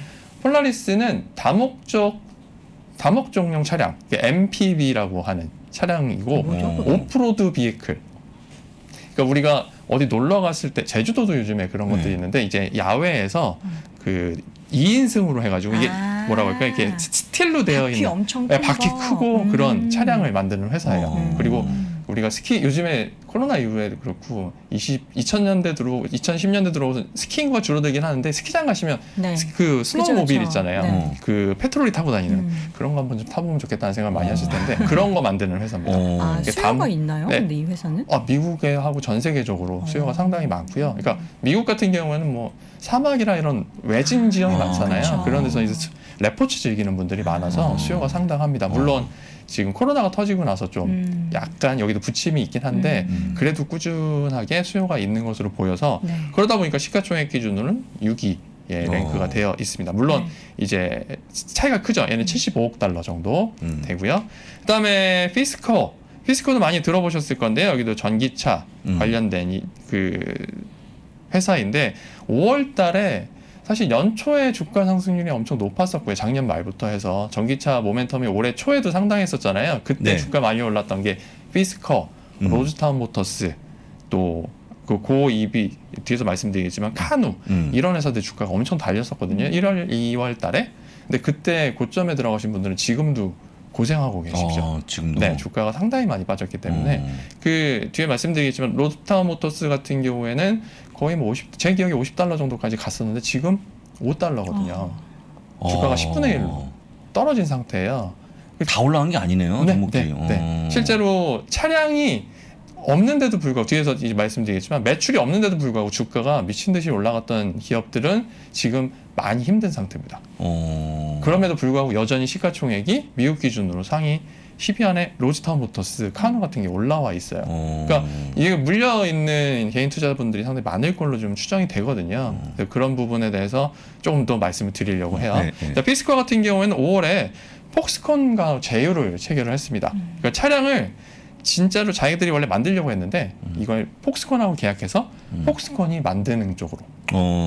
폴라리스는 다목적용 차량, MPV라고 하는 차량이고 뭐죠? 오프로드 비에클. 그러니까 우리가 어디 놀러 갔을 때 제주도도 요즘에 그런 네. 것들이 있는데 이제 야외에서 그 2인승으로 해가지고 이게 뭐라고 할까 이렇게 스틸로 되어 바퀴 있는 엄청 네, 큰 바퀴 거. 크고 그런 차량을 만드는 회사예요. 그리고 음. 우리가 스키 요즘에 코로나 이후에 그렇고 2010년대 들어오고 스키잉과 줄어들긴 하는데 스키장 가시면 네. 그 스노우모빌 그렇죠. 있잖아요. 네. 그 페트롤이 타고 다니는 그런 거 한번 좀 타보면 좋겠다는 생각 많이 하실 텐데 그런 거 만드는 회사입니다. 아, 이게 수요가 있나요? 네. 근데 이 회사는? 미국에 하고 전 세계적으로 수요가 상당히 많고요. 그러니까 미국 같은 경우에는 뭐 사막이라 이런 외진 지형이 많잖아요. 그렇죠. 그런 데서 이제 레포츠 즐기는 분들이 많아서 수요가 상당합니다. 물론 지금 코로나가 터지고 나서 좀 약간 여기도 부침이 있긴 한데 그래도 꾸준하게 수요가 있는 것으로 보여서 네. 그러다 보니까 시가총액 기준으로는 6위 랭크가 되어 있습니다. 물론 네. 이제 차이가 크죠. 얘는 75억 달러 정도 되고요. 그다음에 피스코도 많이 들어보셨을 건데요. 여기도 전기차 관련된 그 회사인데 5월 달에 사실 연초에 주가 상승률이 엄청 높았었고요. 작년 말부터 해서 전기차 모멘텀이 올해 초에도 상당했었잖아요. 그때 네. 주가 많이 올랐던 게 피스커, 로즈타운 모터스, 또 그 고2B 뒤에서 말씀드리겠지만 카누 이런 회사들 주가가 엄청 달렸었거든요. 1월, 2월 달에. 근데 그때 고점에 들어가신 분들은 지금도 고생하고 계시죠. 지금도. 네, 주가가 상당히 많이 빠졌기 때문에 그 뒤에 말씀드리겠지만 로즈타운 모터스 같은 경우에는 거의 뭐 제 기억에 $50 정도까지 갔었는데 지금 $5거든요. 주가가 10분의 1로 떨어진 상태예요. 다 올라간 게 아니네요. 종목들이. 네. 실제로 차량이 없는데도 불구하고 뒤에서 이제 말씀드리겠지만 매출이 없는데도 불구하고 주가가 미친 듯이 올라갔던 기업들은 지금 많이 힘든 상태입니다. 그럼에도 불구하고 여전히 시가총액이 미국 기준으로 상위 10위 안에 로즈타운 모터스, 카누 같은 게 올라와 있어요. 그러니까 이게 물려 있는 개인 투자자분들이 상당히 많을 걸로 좀 추정이 되거든요. 그래서 그런 부분에 대해서 조금 더 말씀을 드리려고 해요. 네, 네. 자, 피스코 같은 경우에는 5월에 폭스콘과 제휴를 체결을 했습니다. 그러니까 차량을 진짜로 자기들이 원래 만들려고 했는데 이걸 폭스콘하고 계약해서 폭스콘이 만드는 쪽으로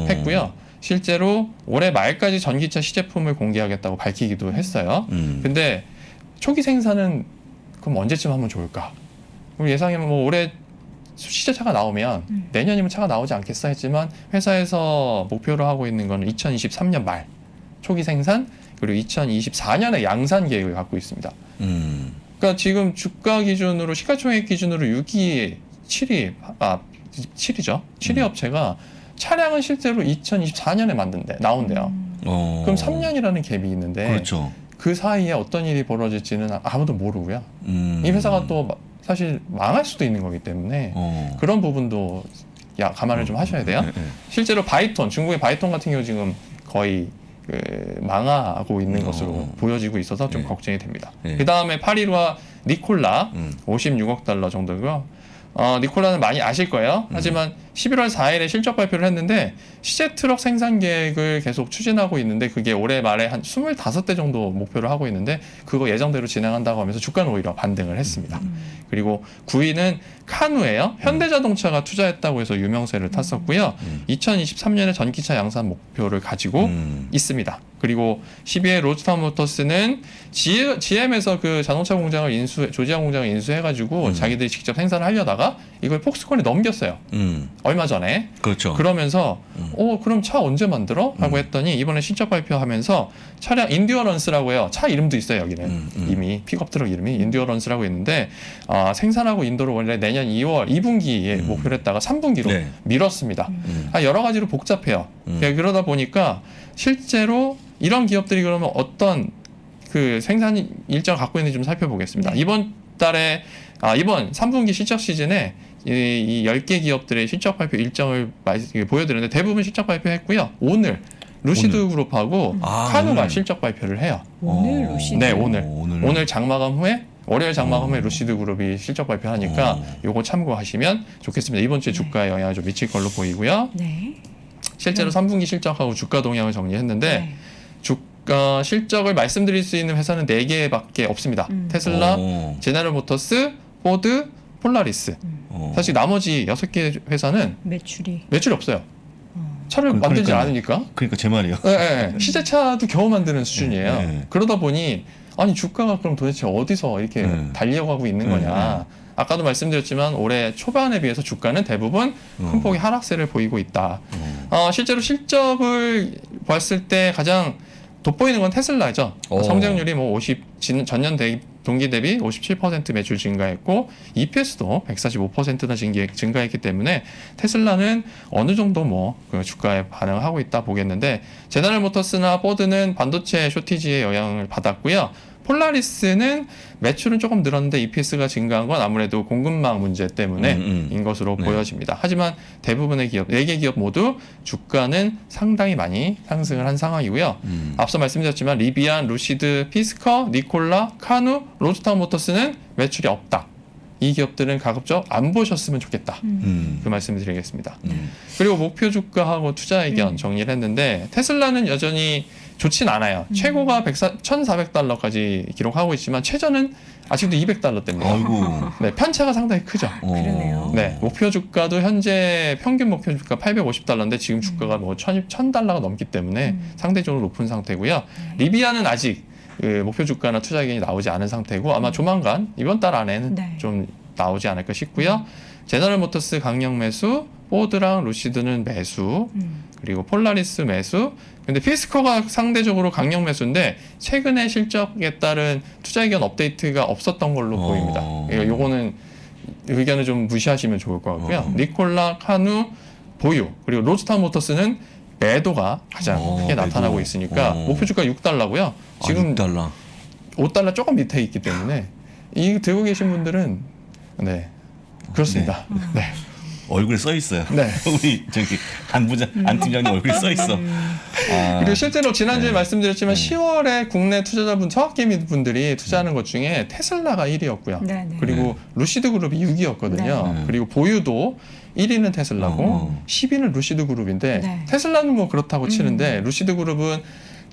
했고요. 실제로 올해 말까지 전기차 시제품을 공개하겠다고 밝히기도 했어요. 근데 초기 생산은 그럼 언제쯤 하면 좋을까? 우리 예상이면 뭐 올해 시제차가 나오면 내년이면 차가 나오지 않겠어 했지만 회사에서 목표로 하고 있는 거는 2023년 말 초기 생산 그리고 2024년에 양산 계획을 갖고 있습니다. 그러니까 지금 주가 기준으로 시가총액 기준으로 6위, 7위죠. 7위 업체가 차량은 실제로 2024년에 나온대요. 그럼 3년이라는 갭이 있는데 그렇죠. 그 사이에 어떤 일이 벌어질지는 아무도 모르고요. 이 회사가 또 사실 망할 수도 있는 거기 때문에 그런 부분도 감안을 좀 하셔야 돼요. 실제로 바이톤, 중국의 바이톤 같은 경우 지금 거의 망하고 있는 것으로 보여지고 있어서 좀 걱정이 됩니다. 그 다음에 8위와 니콜라 56억 달러 정도고요. 니콜라는 많이 아실 거예요. 하지만 11월 4일에 실적 발표를 했는데 시제 트럭 생산 계획을 계속 추진하고 있는데 그게 올해 말에 한 25대 정도 목표를 하고 있는데 그거 예정대로 진행한다고 하면서 주가는 오히려 반등을 했습니다. 그리고 9위는 카누예요. 현대자동차가 투자했다고 해서 유명세를 탔었고요. 2023년에 전기차 양산 목표를 가지고 있습니다. 그리고 10위의 로즈타운 모터스는 GM에서 그 자동차 공장을 조지아 공장을 인수해가지고 자기들이 직접 생산을 하려다가 이걸 폭스콘에 넘겼어요. 얼마 전에. 그렇죠. 그러면서 그럼 차 언제 만들어? 라고 했더니 이번에 실적 발표하면서 차량 인듀어런스라고 해요. 차 이름도 있어요. 여기는 이미 픽업 트럭 이름이 인듀어런스라고 있는데 생산하고 인도를 원래 내년 2월 2분기에 목표를 했다가 3분기로 네. 미뤘습니다. 여러 가지로 복잡해요. 그러다 보니까 실제로 이런 기업들이 그러면 어떤 그 생산 일정을 갖고 있는지 좀 살펴보겠습니다. 네. 이번 3분기 실적 시즌에 이 10개 기업들의 실적 발표 일정을 보여드렸는데 대부분 실적 발표했고요. 오늘 루시드 그룹하고 카누가 오늘. 실적 발표를 해요. 오늘 루시드. 네, 오늘. 오늘. 오늘 장마감 후에 월요일 장마감 후에 루시드 그룹이 실적 발표하니까 요거 참고하시면 좋겠습니다. 이번 주에 주가에 영향을 좀 미칠 걸로 보이고요. 네. 실제로 3분기 실적하고 주가 동향을 정리했는데 네. 주가 실적을 말씀드릴 수 있는 회사는 4개밖에 없습니다. 테슬라, 제너럴 모터스, 포드, 폴라리스. 사실 나머지 6개 회사는 매출이. 매출이 없어요. 차를 만들지 그러니까요. 않으니까. 그러니까 제 말이에요. 시제차도 겨우 만드는 수준이에요. 네. 그러다 보니 아니 주가가 그럼 도대체 어디서 이렇게 달려가고 있는 거냐. 아까도 말씀드렸지만 올해 초반에 비해서 주가는 대부분 큰 폭의 하락세를 보이고 있다. 실제로 실적을 봤을 때 가장 돋보이는 건 테슬라죠. 성장률이 뭐 전년 동기 대비 57% 매출 증가했고 EPS도 145%나 증가했기 때문에 테슬라는 어느 정도 그 주가에 반응하고 있다 보겠는데 제너럴 모터스나 포드는 반도체 쇼티지의 영향을 받았고요. 폴라리스는 매출은 조금 늘었는데 EPS가 증가한 건 아무래도 공급망 문제 때문에인 것으로 보여집니다. 하지만 대부분의 기업, 4개 기업 모두 주가는 상당히 많이 상승을 한 상황이고요. 앞서 말씀드렸지만 리비안, 루시드, 피스커, 니콜라, 카누, 로스타운 모터스는 매출이 없다. 이 기업들은 가급적 안 보셨으면 좋겠다. 그 말씀을 드리겠습니다. 그리고 목표 주가하고 투자 의견 정리를 했는데 테슬라는 여전히 좋진 않아요. 최고가 1,400달러까지 기록하고 있지만 최저는 아직도 200달러대입니다. 아이고. 네, 편차가 상당히 크죠. 그러네요. 네, 목표 주가도 현재 평균 목표 주가 850달러인데 지금 주가가 뭐 1,000달러가 넘기 때문에 상대적으로 높은 상태고요. 리비아는 아직 그 목표 주가나 투자 의견이 나오지 않은 상태고 아마 조만간 이번 달 안에는 네. 좀 나오지 않을까 싶고요. 제너럴 모터스 강력 매수, 포드랑 루시드는 매수, 그리고 폴라리스 매수. 근데 피스커가 상대적으로 강력 매수인데 최근에 실적에 따른 투자 의견 업데이트가 없었던 걸로 보입니다. 요거는 의견을 좀 무시하시면 좋을 것 같고요. 니콜라, 카누, 보유, 그리고 로스타운 모터스는 매도가 가장 크게 나타나고 있으니까 목표 주가 6달러고요. 지금 6달러. 5달러 조금 밑에 있기 때문에 이 들고 계신 분들은 네 그렇습니다. 네. 얼굴에 써 있어요. 네. 우리 저기 안 팀장님 얼굴이 써 있어. 그리고 실제로 지난주에 말씀드렸지만 10월에 국내 투자자분 서학개미 분들이 투자하는 것 중에 테슬라가 1위였고요. 네, 네. 그리고 루시드 그룹이 6위였거든요. 그리고 보유도 1위는 테슬라고 10위는 루시드 그룹인데 네. 테슬라는 뭐 그렇다고 치는데 루시드 그룹은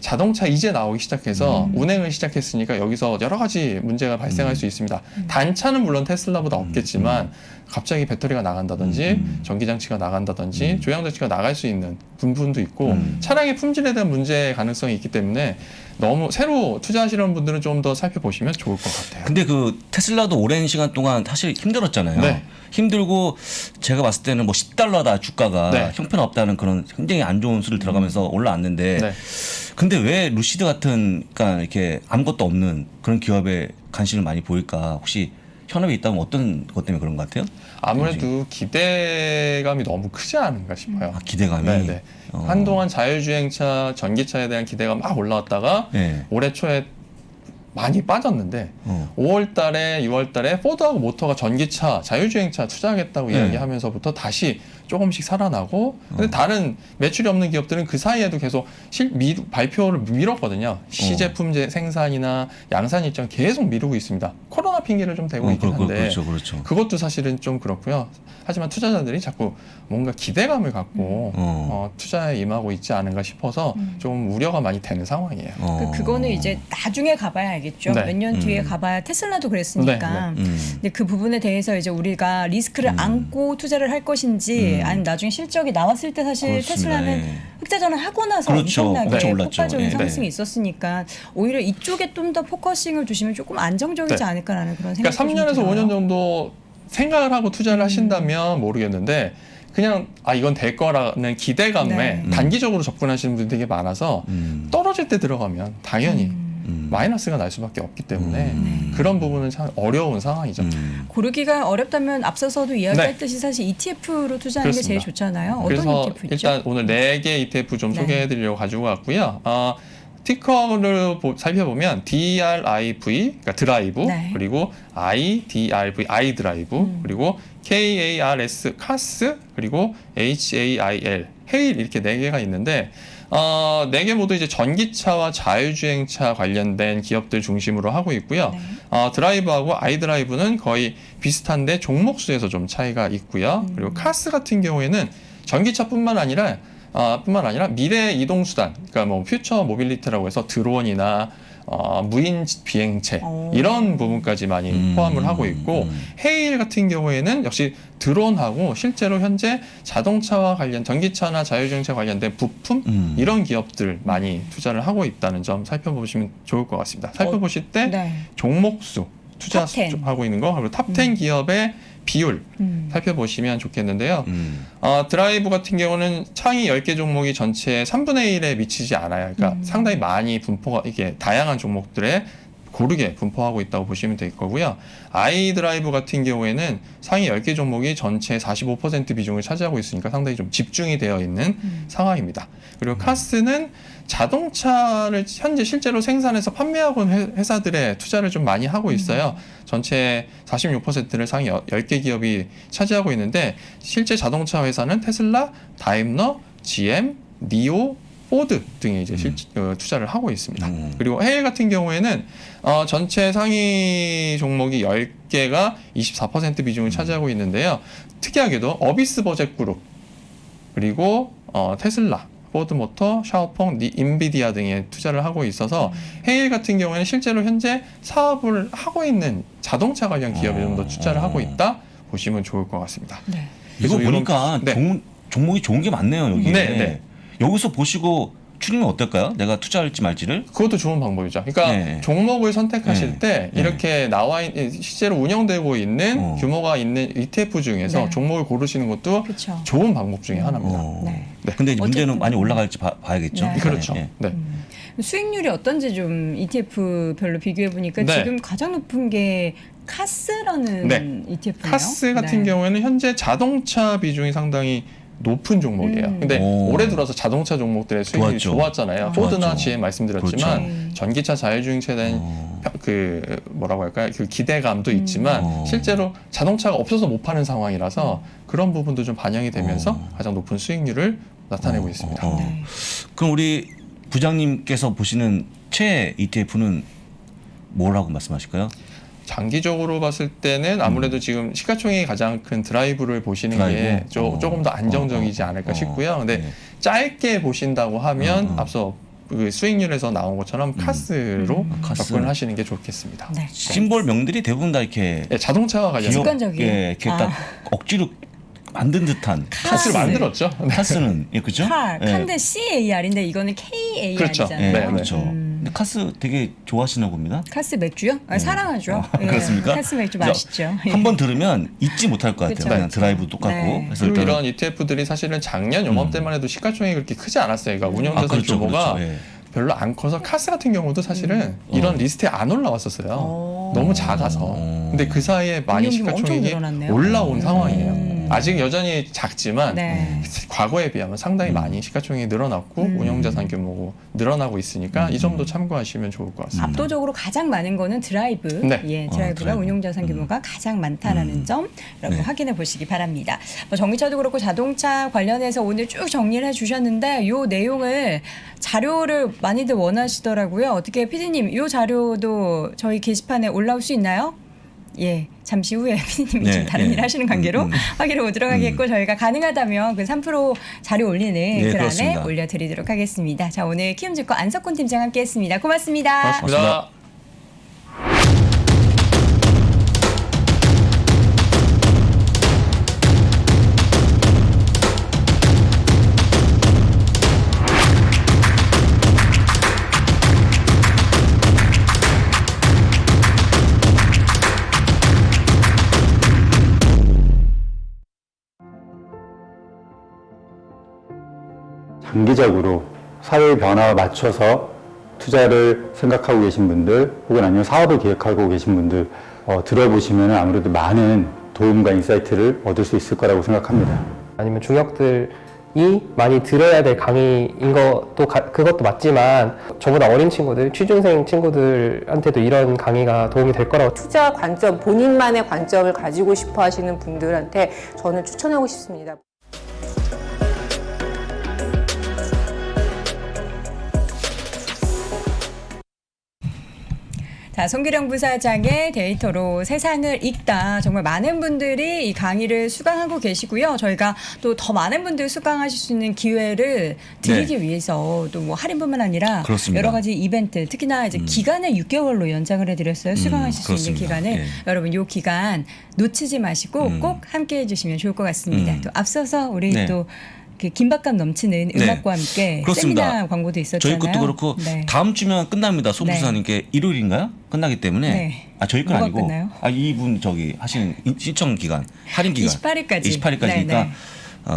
자동차 이제 나오기 시작해서 운행을 시작했으니까 여기서 여러 가지 문제가 발생할 수 있습니다. 단차는 물론 테슬라보다 없겠지만 갑자기 배터리가 나간다든지 전기장치가 나간다든지 조향장치가 나갈 수 있는 부분도 있고 차량의 품질에 대한 문제의 가능성이 있기 때문에 너무 새로 투자하시는 분들은 좀 더 살펴보시면 좋을 것 같아요. 근데 그 테슬라도 오랜 시간 동안 사실 힘들었잖아요. 네. 힘들고 제가 봤을 때는 뭐 10달러다 주가가 네. 형편없다는 그런 굉장히 안 좋은 수를 들어가면서 올라왔는데 네. 근데 왜 루시드 같은 그러니까 이렇게 아무것도 없는 그런 기업에 관심을 많이 보일까? 혹시 현업에 있다면 어떤 것 때문에 그런 것 같아요? 아무래도 기대감이 너무 크지 않은가 싶어요. 기대감이. 네네. 한동안 자율주행차, 전기차에 대한 기대가 막 올라왔다가 네. 올해 초에 많이 빠졌는데 5월 달에 6월 달에 포드하고 모터가 전기차, 자율주행차 투자하겠다고 이야기하면서부터 다시 조금씩 살아나고 근데 다른 매출이 없는 기업들은 그 사이에도 계속 발표를 미뤘거든요. 시제품 생산이나 양산 일정 계속 미루고 있습니다. 코로나 핑계를 좀 대고 있긴 한데 그렇죠. 그것도 사실은 좀 그렇고요. 하지만 투자자들이 자꾸 뭔가 기대감을 갖고 투자에 임하고 있지 않은가 싶어서 좀 우려가 많이 되는 상황이에요. 그거는 이제 나중에 가봐야 알겠죠. 네. 몇 년 뒤에 가봐야 테슬라도 그랬으니까. 근데 그 부분에 대해서 이제 우리가 리스크를 안고 투자를 할 것인지 아니면 나중에 실적이 나왔을 때 사실 그렇습니다. 테슬라는 예. 흑자전을 하고 나서 그렇죠. 엄청나게 엄청 올랐죠. 폭발적인 예. 상승이 있었으니까 오히려 이쪽에 좀 더 포커싱을 두시면 조금 안정적이지 네. 않을까라는 그런 생각이 그러니까 3년에서 좀 들어요. 5년 정도 생각을 하고 투자를 하신다면 모르겠는데 그냥 이건 될 거라는 기대감에 네. 단기적으로 접근하시는 분들이 되게 많아서 떨어질 때 들어가면 당연히 마이너스가 날 수밖에 없기 때문에 그런 부분은 참 어려운 상황이죠. 고르기가 어렵다면 앞서서도 이야기했듯이 사실 ETF로 투자하는 게 제일 그렇습니다. 좋잖아요. 어떤 그래서 ETF 있죠? 일단 오늘 4개 ETF 좀 네. 소개해드리려고 가지고 왔고요. 티커를 살펴보면 DRIV, 그러니까 드라이브, 네. 그리고 IDRV, i드라이브, 그리고 KARS, 카스, 그리고 HAIL, 헤일 이렇게 4개가 있는데 4개 모두 이제 전기차와 자율주행차 관련된 기업들 중심으로 하고 있고요. 네. 드라이브하고 아이드라이브는 거의 비슷한데 종목수에서 좀 차이가 있고요. 그리고 카스 같은 경우에는 전기차뿐만 아니라 미래 이동 수단, 그러니까 뭐 퓨처 모빌리티라고 해서 드론이나 무인 비행체 이런 부분까지 많이 포함을 하고 있고 헤일 같은 경우에는 역시 드론하고 실제로 현재 자동차와 관련 전기차나 자율주행차 관련된 부품 이런 기업들 많이 투자를 하고 있다는 점 살펴보시면 좋을 것 같습니다. 살펴보실 때 네. 종목수 탑10. 투자하고 있는 거 그리고 탑10 기업의 비율 살펴보시면 좋겠는데요. 드라이브 같은 경우는 상위 10개 종목이 전체의 3분의 1에 미치지 않아요. 그러니까 상당히 많이 분포가 이게 다양한 종목들에 고르게 분포하고 있다고 보시면 될 거고요. 아이드라이브 같은 경우에는 상위 10개 종목이 전체 45% 비중을 차지하고 있으니까 상당히 좀 집중이 되어 있는 상황입니다. 그리고 카스는 자동차를 현재 실제로 생산해서 판매하고 있는 회사들의 투자를 좀 많이 하고 있어요. 전체 46%를 상위 10개 기업이 차지하고 있는데 실제 자동차 회사는 테슬라, 다임러, GM, 니오, 포드 등에 이제 투자를 하고 있습니다. 그리고 헤일 같은 경우에는 전체 상위 종목이 10개가 24% 비중을 차지하고 있는데요. 특이하게도 어비스 버젯 그룹 그리고 테슬라, 포드모터, 샤오펑, 인비디아 등에 투자를 하고 있어서 헤일 같은 경우에는 실제로 현재 사업을 하고 있는 자동차 관련 기업에 좀 더 투자를 하고 있다 보시면 좋을 것 같습니다. 네. 이거 그래서 보니까 네. 종목이 좋은 게 많네요, 여기에. 네, 네. 여기서 보시고 추리면 어떨까요? 내가 투자할지 말지를? 그것도 좋은 방법이죠. 그러니까 네. 종목을 선택하실 네. 때 이렇게 실제로 운영되고 있는 규모가 있는 ETF 중에서 네. 종목을 고르시는 것도 그렇죠. 좋은 방법 중에 하나입니다. 네. 근데 이제 문제는 어쨌든. 많이 올라갈지 봐야겠죠. 네. 그렇죠. 네. 네. 수익률이 어떤지 좀 ETF 별로 비교해 보니까 네. 지금 가장 높은 게 카스라는 네. ETF네요. 카스 같은 경우에는 현재 자동차 비중이 상당히 높은 종목이에요. 근데 오. 올해 들어서 자동차 종목들의 수익률이 좋았죠. 좋았잖아요. 포드나 좋았죠. GM 말씀드렸지만 그렇죠. 전기차 자율주행차에 대한 그 뭐라고 할까요? 그 기대감도 있지만 실제로 자동차가 없어서 못 파는 상황이라서 그런 부분도 좀 반영이 되면서 가장 높은 수익률을 나타내고 있습니다. 네. 그럼 우리 부장님께서 보시는 최애 ETF는 뭐라고 말씀하실까요? 장기적으로 봤을 때는 아무래도 지금 시가총액이 가장 큰 드라이브를 보시는 게 드라이브? 조금 더 안정적이지 않을까 싶고요. 근데 네. 짧게 보신다고 하면 앞서 그 수익률에서 나온 것처럼 카스로 카스. 접근을 하시는 게 좋겠습니다. 네. 심볼 명들이 대부분 다 이렇게 네, 자동차와 관련 기업, 습관적이에요. 예, 이렇게 딱 억지로 만든 듯한 카스를 만들었죠. 네. 카스는 예, 그죠? 칼, 예. 칸데 CAR인데 이거는 그렇죠. KAR이잖아요. 예, 네, 그렇죠. 근데 카스 되게 좋아하시나 봅니다. 카스 맥주요? 사랑하죠. 예. 그렇습니까? 카스 맥주 그래서 맛있죠. 한 번 들으면 잊지 못할 것 같아요. 그렇죠. 그냥 드라이브 똑같고. 네. 그래서 그리고 일단은 이런 ETF들이 사실은 작년 요맘때만 해도 시가총액이 그렇게 크지 않았어요. 그러니까 운영자산 그렇죠, 규모가 그렇죠. 예. 별로 안 커서 카스 같은 경우도 사실은 이런 리스트에 안 올라왔었어요. 너무 작아서. 근데 그 사이에 많이 운영 규모 엄청 시가총액이 늘어났네요. 올라온 상황이에요. 아직 여전히 작지만 네. 과거에 비하면 상당히 많이 시가총액이 늘어났고 운영자산 규모고 늘어나고 있으니까 이 점도 참고하시면 좋을 것 같습니다. 압도적으로 가장 많은 거는 드라이브. 네. 예, 드라이브가 드라이브. 운용자산 규모가 가장 많다라는 점 여러분 네. 확인해 보시기 바랍니다. 뭐 전기차도 그렇고 자동차 관련해서 오늘 쭉 정리를 해주셨는데 요 내용을 자료를 많이들 원하시더라고요. 어떻게 PD님 요 자료도 저희 게시판에 올라올 수 있나요? 예, 잠시 후에 PD님이 네, 지금 다른 네. 일 하시는 관계로 확인해 보도록 하겠고 저희가 가능하다면 그 3% 자료 올리는 글 안에 그렇습니다. 올려드리도록 하겠습니다. 자, 오늘 키움증권 안석훈 팀장 함께했습니다. 고맙습니다. 고맙습니다. 장기적으로 사회의 변화와 맞춰서 투자를 생각하고 계신 분들 혹은 아니면 사업을 계획하고 계신 분들 들어보시면 아무래도 많은 도움과 인사이트를 얻을 수 있을 거라고 생각합니다. 아니면 중역들이 많이 들어야 될 강의인 것도 그것도 맞지만 저보다 어린 친구들, 취준생 친구들한테도 이런 강의가 도움이 될 거라고 투자 관점, 본인만의 관점을 가지고 싶어 하시는 분들한테 저는 추천하고 싶습니다. 자, 송기령 부사장의 데이터로 세상을 읽다. 정말 많은 분들이 이 강의를 수강하고 계시고요. 저희가 또 더 많은 분들 수강하실 수 있는 기회를 드리기 위해서 또 뭐 할인뿐만 아니라 그렇습니다. 여러 가지 이벤트, 특히나 이제 기간을 6개월로 연장을 해드렸어요. 수강하실 수 있는 그렇습니다. 기간을. 예. 여러분, 이 기간 놓치지 마시고 꼭 함께 해주시면 좋을 것 같습니다. 또 앞서서 우리 네. 또 그 긴박감 넘치는 네. 음악과 함께 그렇습니다. 세미나 광고도 있었잖아요. 저희 것도 그렇고 네. 다음 주면 끝납니다. 소 네. 부사님께 일요일인가요? 끝나기 때문에 네. 저희 건 뭐가 아니고 끝나요? 이분 저기 하시는 신청 기간 할인 기간 28일까지. 28일까지니까 네,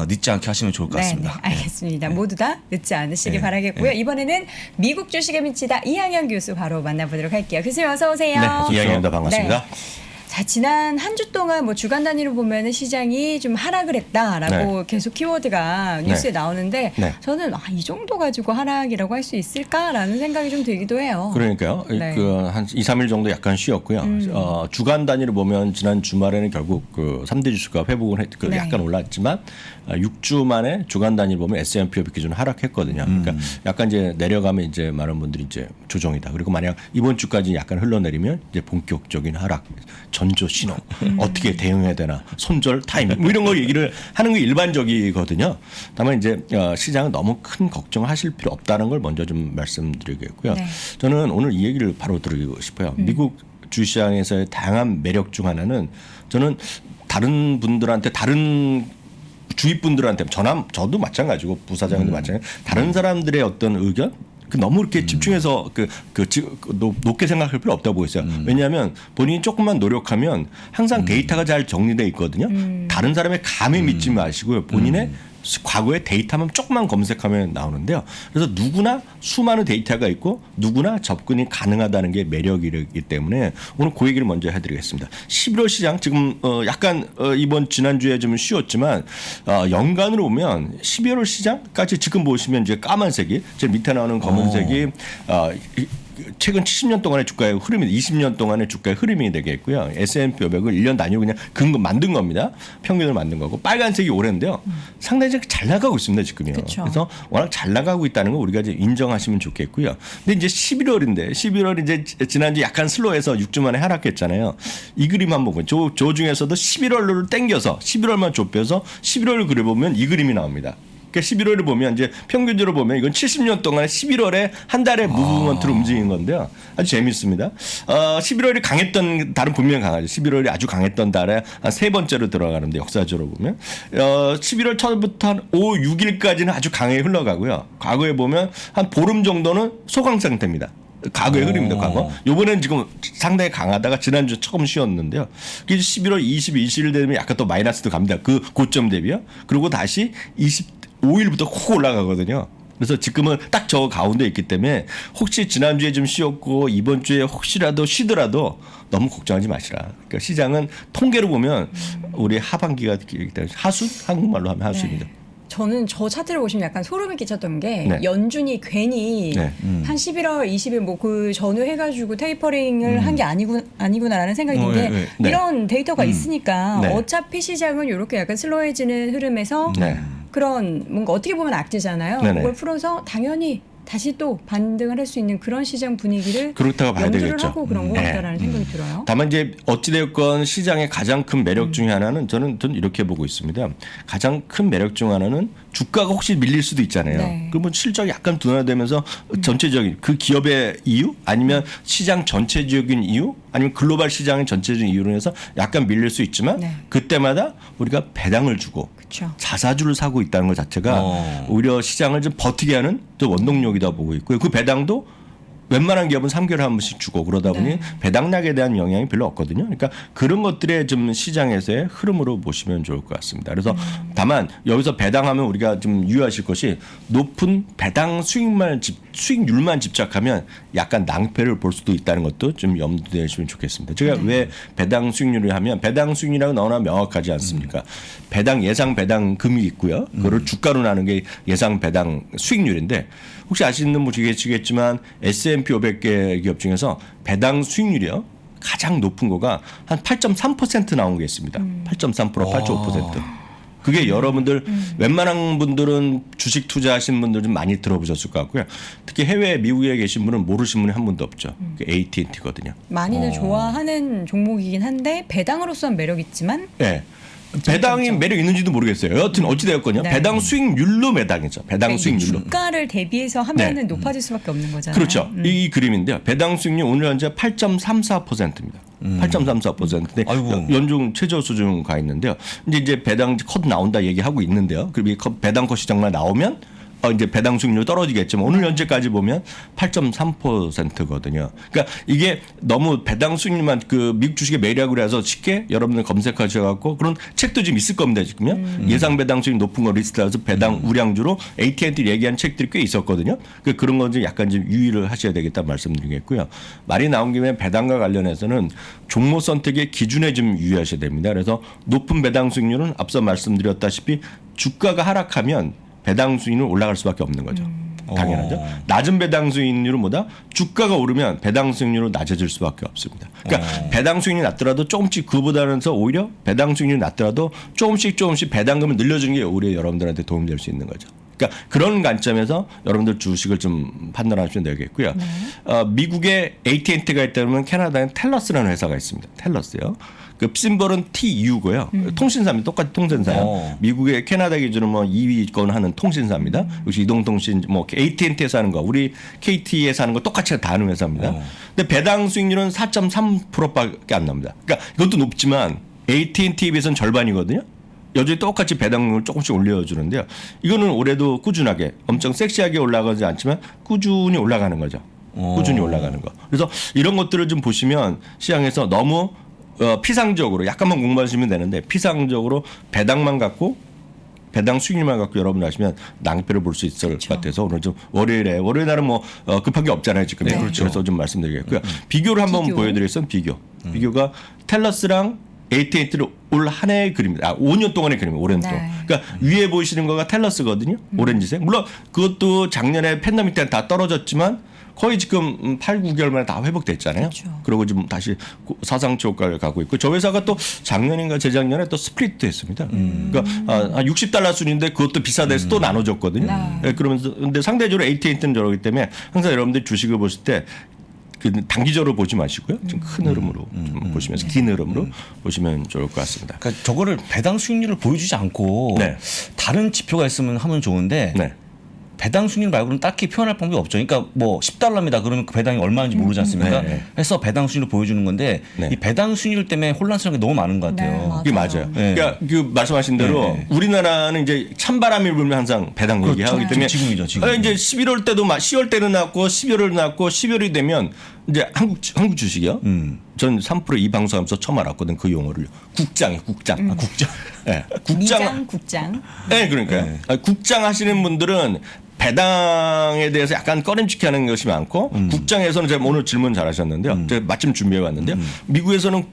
늦지 않게 하시면 좋을 것 같습니다. 네, 알겠습니다. 모두 다 늦지 않으시길 네. 바라겠고요. 네. 이번에는 미국 주식에 미치다 이항영 교수 바로 만나보도록 할게요. 교수님 어서 오세요. 네, 이야기합니다. 반갑습니다. 네. 자, 지난 한 주 동안 뭐 주간 단위로 보면은 시장이 좀 하락을 했다라고 계속 키워드가 뉴스에 나오는데 네. 저는 이 정도 가지고 하락이라고 할 수 있을까라는 생각이 좀 들기도 해요. 그러니까요. 네. 한 2, 3일 정도 약간 쉬었고요. 주간 단위로 보면 지난 주말에는 결국 그 3대 지수가 회복을 네. 약간 올랐지만 6주 만에 주간 단위로 보면 S&P 500 기준 하락했거든요. 그러니까 약간 이제 내려가면 이제 많은 분들이 이제 조정이다. 그리고 만약 이번 주까지 약간 흘러내리면 이제 본격적인 하락, 전조 신호, 어떻게 대응해야 되나, 손절 타이밍 뭐 이런 거 얘기를 하는 게 일반적이거든요. 다만 이제 시장은 너무 큰 걱정을 하실 필요 없다는 걸 먼저 좀 말씀드리겠고요. 네. 저는 오늘 이 얘기를 바로 드리고 싶어요. 미국 주시장에서의 다양한 매력 중 하나는 저는 다른 분들한테 다른 주위 분들한테 저도 마찬가지고 부사장도 마찬가지 다른 사람들의 어떤 의견 너무 이렇게 집중해서 높게 생각할 필요 없다고 보고 있어요. 왜냐하면 본인이 조금만 노력하면 항상 데이터가 잘 정리되어 있거든요. 다른 사람의 감에 믿지 마시고요. 본인의 과거의 데이터만 조금만 검색하면 나오는데요. 그래서 누구나 수많은 데이터가 있고 누구나 접근이 가능하다는 게 매력이기 때문에 오늘 그 얘기를 먼저 해드리겠습니다. 11월 시장 지금 약간 이번 지난주에 좀 쉬었지만 연간으로 보면 12월 시장까지 지금 보시면 이제 까만색이 제 밑에 나오는 검은색이 최근 70년 동안의 주가의 흐름이 20년 동안의 주가의 흐름이 되겠고요. S&P 500을 1년 단위로 그냥 만든 겁니다. 평균을 만든 거고 빨간색이 오랜데요. 상당히 잘 나가고 있습니다. 지금요. 그쵸. 그래서 워낙 잘 나가고 있다는 거 우리가 이제 인정하시면 좋겠고요. 근데 이제 11월 이제 지난주 약간 슬로해서 6주 만에 하락했잖아요. 이 그림 한번 보면 저 중에서도 11월로 땡겨서 11월만 좁혀서 11월을 그려보면 이 그림이 나옵니다. 그러니까 11월을 보면 이제 평균적으로 보면 이건 70년 동안 11월에 한 달의 무브먼트로 움직인 건데요. 아주 재미있습니다. 11월이 강했던 달은 분명히 강하죠. 11월이 아주 강했던 달에 한 세 번째로 들어가는데 역사적으로 보면 11월 초부터 한 5, 6일까지는 아주 강하게 흘러가고요. 과거에 보면 한 보름 정도는 소강 상태입니다. 과거의 흐름입니다. 과거. 이번에는 지금 상당히 강하다가 지난주 처음 쉬었는데요. 11월 22일 되면 약간 또 마이너스도 갑니다. 그 고점 대비요. 그리고 다시 25일부터 콕 올라가거든요. 그래서 지금은 딱 저 가운데 있기 때문에 혹시 지난주에 좀 쉬었고 이번 주에 혹시라도 쉬더라도 너무 걱정하지 마시라. 그러니까 시장은 통계로 보면 우리 하반기가 되기 때문에 하수? 한국말로 하면 하수입니다. 저는 저 차트를 보시면 약간 소름이 끼쳤던 게 네. 연준이 괜히 네. 한 11월 20일 뭐 그 전후 해가지고 테이퍼링을 한 게 아니구나라는 생각이 든 게 네. 이런 데이터가 있으니까 네. 어차피 시장은 이렇게 약간 슬로해지는 흐름에서 네. 그런 뭔가 어떻게 보면 악재잖아요. 네네. 그걸 풀어서 당연히 다시 또 반등을 할 수 있는 그런 시장 분위기를 그렇다고 봐야 염두를 되겠죠. 하고 그런 것 네. 같다라는 생각이 들어요. 다만 이제 어찌되었건 시장의 가장 큰 매력 중에 하나는 저는 이렇게 보고 있습니다. 가장 큰 매력 중 하나는 주가가 혹시 밀릴 수도 있잖아요. 네. 그러면 실적이 약간 둔화되면서 전체적인 그 기업의 이유 아니면 시장 전체적인 이유 아니면 글로벌 시장의 전체적인 이유로 해서 약간 밀릴 수 있지만 네. 그때마다 우리가 배당을 주고 그렇죠. 자사주를 사고 있다는 것 자체가 오히려 시장을 좀 버티게 하는 또 원동력이다 보고 있고요. 그 배당도 웬만한 기업은 3개월에 한 번씩 주고 그러다 보니 네. 배당락에 대한 영향이 별로 없거든요. 그러니까 그런 것들의 좀 시장에서의 흐름으로 보시면 좋을 것 같습니다. 그래서 다만 여기서 배당하면 우리가 좀 유의하실 것이 높은 배당 수익률만 집착하면 약간 낭패를 볼 수도 있다는 것도 좀 염두에 두시면 좋겠습니다. 제가 왜 배당 수익률을 하면 배당 수익률이라고 너무나 명확하지 않습니까? 배당 예상 배당금이 있고요. 그거를 주가로 나누는 게 예상 배당 수익률인데 혹시 아시는 분이 계시겠지만 S&P 500개 기업 중에서 배당 수익률이요. 가장 높은 거가 한 8.3% 나온 게 있습니다. 8.3%, 8.5%. 그게 여러분들 웬만한 분들은 주식 투자하신 분들 좀 많이 들어보셨을 것 같고요. 특히 해외 미국에 계신 분은 모르신 분이 한 분도 없죠. 그 AT&T거든요. 많이들 좋아하는 종목이긴 한데 배당으로서는 매력 있지만 네. 배당이 매력 있는지도 모르겠어요. 여하튼 어찌되었거든요. 네. 배당 수익률로 매당이죠. 배당 수익률로. 주가를 대비해서 하면은 네. 높아질 수밖에 없는 거잖아요. 그렇죠. 이 그림인데요. 배당 수익률 오늘 현재 8.34%입니다. 8.34%인데 아이고. 연중 최저 수준 가 있는데요. 이제 배당 컷 나온다 얘기하고 있는데요. 그리고 이 배당 컷이 정말 나오면 이제 배당 수익률 떨어지겠지만 오늘 현재까지 보면 8.3%거든요. 그러니까 이게 너무 배당 수익률만 그 미국 주식의 매력으로 해서 쉽게 여러분들 검색하셔갖고 그런 책도 좀 있을 겁니다. 지금요. 예상 배당 수익 높은 거 리스트라서 배당 우량주로 AT&T 얘기한 책들이 꽤 있었거든요. 그런 건 좀 약간 좀 유의를 하셔야 되겠다 말씀드리겠고요. 말이 나온 김에 배당과 관련해서는 종목 선택의 기준에 좀 유의하셔야 됩니다. 그래서 높은 배당 수익률은 앞서 말씀드렸다시피 주가가 하락하면 배당 수익률은 올라갈 수밖에 없는 거죠. 당연하죠. 낮은 배당 수익률은 뭐다? 주가가 오르면 배당 수익률은 낮아질 수밖에 없습니다. 그러니까 배당 수익률이 낮더라도 조금씩 그보다는 오히려 배당 수익률이 낮더라도 조금씩 배당금을 늘려주는 게 오히려 여러분들한테 도움이 될 수 있는 거죠. 그러니까 그런 관점에서 여러분들 주식을 좀 판단하시면 되겠고요. 미국에 AT&T가 있다면 캐나다에 텔러스라는 회사가 있습니다. 텔러스요. 그 심벌은 TU고요. 통신사입니다. 똑같이 통신사요. 미국의 캐나다 기준으로 뭐 2위권 하는 통신사입니다. 역시 이동통신 뭐 AT&T에서 하는 거, 우리 KT에서 하는 거 똑같이 다 하는 회사입니다. 근데 배당 수익률은 4.3%밖에 안 납니다. 그러니까 이것도 높지만 AT&T에 비해서는 절반이거든요. 여전히 똑같이 배당률을 조금씩 올려주는데요. 이거는 올해도 꾸준하게 엄청 섹시하게 올라가지 않지만 꾸준히 올라가는 거죠. 꾸준히 올라가는 거. 그래서 이런 것들을 좀 보시면 시장에서 너무 피상적으로 약간만 공부하시면 되는데 피상적으로 배당만 갖고 배당 수익률만 갖고 여러분 하시면 낭패를 볼 수 있을 것 같아서 오늘 좀 월요일 날은 뭐 급한 게 없잖아요 지금. 네. 그렇죠. 그래서 좀 말씀드리겠고요. 비교를 한번 보여드리겠습니다. 비교가 텔러스랑 AT&T를 올 한 해의 그림입니다. 5년 동안의 그림이에요. 오랜 동안. 네. 그러니까 위에 보이시는 거가 텔러스거든요. 오렌지색. 물론 그것도 작년에 팬데믹 때는 다 떨어졌지만 거의 지금 8, 9개월 만에 다 회복됐잖아요. 그렇죠. 그리고 지금 다시 사상치 효과를 가고 있고 저 회사가 또 작년인가 재작년에 또 스플릿도 했습니다. 그러니까 한 $60 순인데 그것도 비싸다 해서 또 나눠줬거든요. 네, 그러면서 근데 상대적으로 AT&T는 저러기 때문에 항상 여러분들이 주식을 보실 때 그 단기적으로 보지 마시고요. 좀 큰 흐름으로 좀 보시면서 긴 흐름으로 보시면 좋을 것 같습니다. 그러니까 저거를 배당 수익률을 보여주지 않고 네. 다른 지표가 있으면 하면 좋은데 네. 배당 수익률 말고는 딱히 표현할 방법이 없죠. 그러니까 뭐 $10입니다. 그러면 그 배당이 얼마인지 모르지 않습니까? 네. 해서 배당 수익률을 보여주는 건데 네. 이 배당 수익률 때문에 혼란스러운 게 너무 많은 것 같아요. 네, 그게 맞아요. 네. 그러니까 그 말씀하신 대로 네. 우리나라는 이제 찬바람이 불면 항상 배당 그렇죠. 얘기하기 때문에 지금이죠, 지금. 이제 11월 때도 10월 때는 났고 11월 났고 12월이 되면 이제 한국 주식이요. 전 3% 이 방송하면서 처음 알았거든 그 용어를. 국장. 국장. 네. 국장. 네, 그러니까요. 국장 하시는 분들은 배당에 대해서 약간 꺼림칙해하는 것이 많고 국장에서는 제가 오늘 질문 잘하셨는데요. 제가 마침 준비해 왔는데요. 미국에서는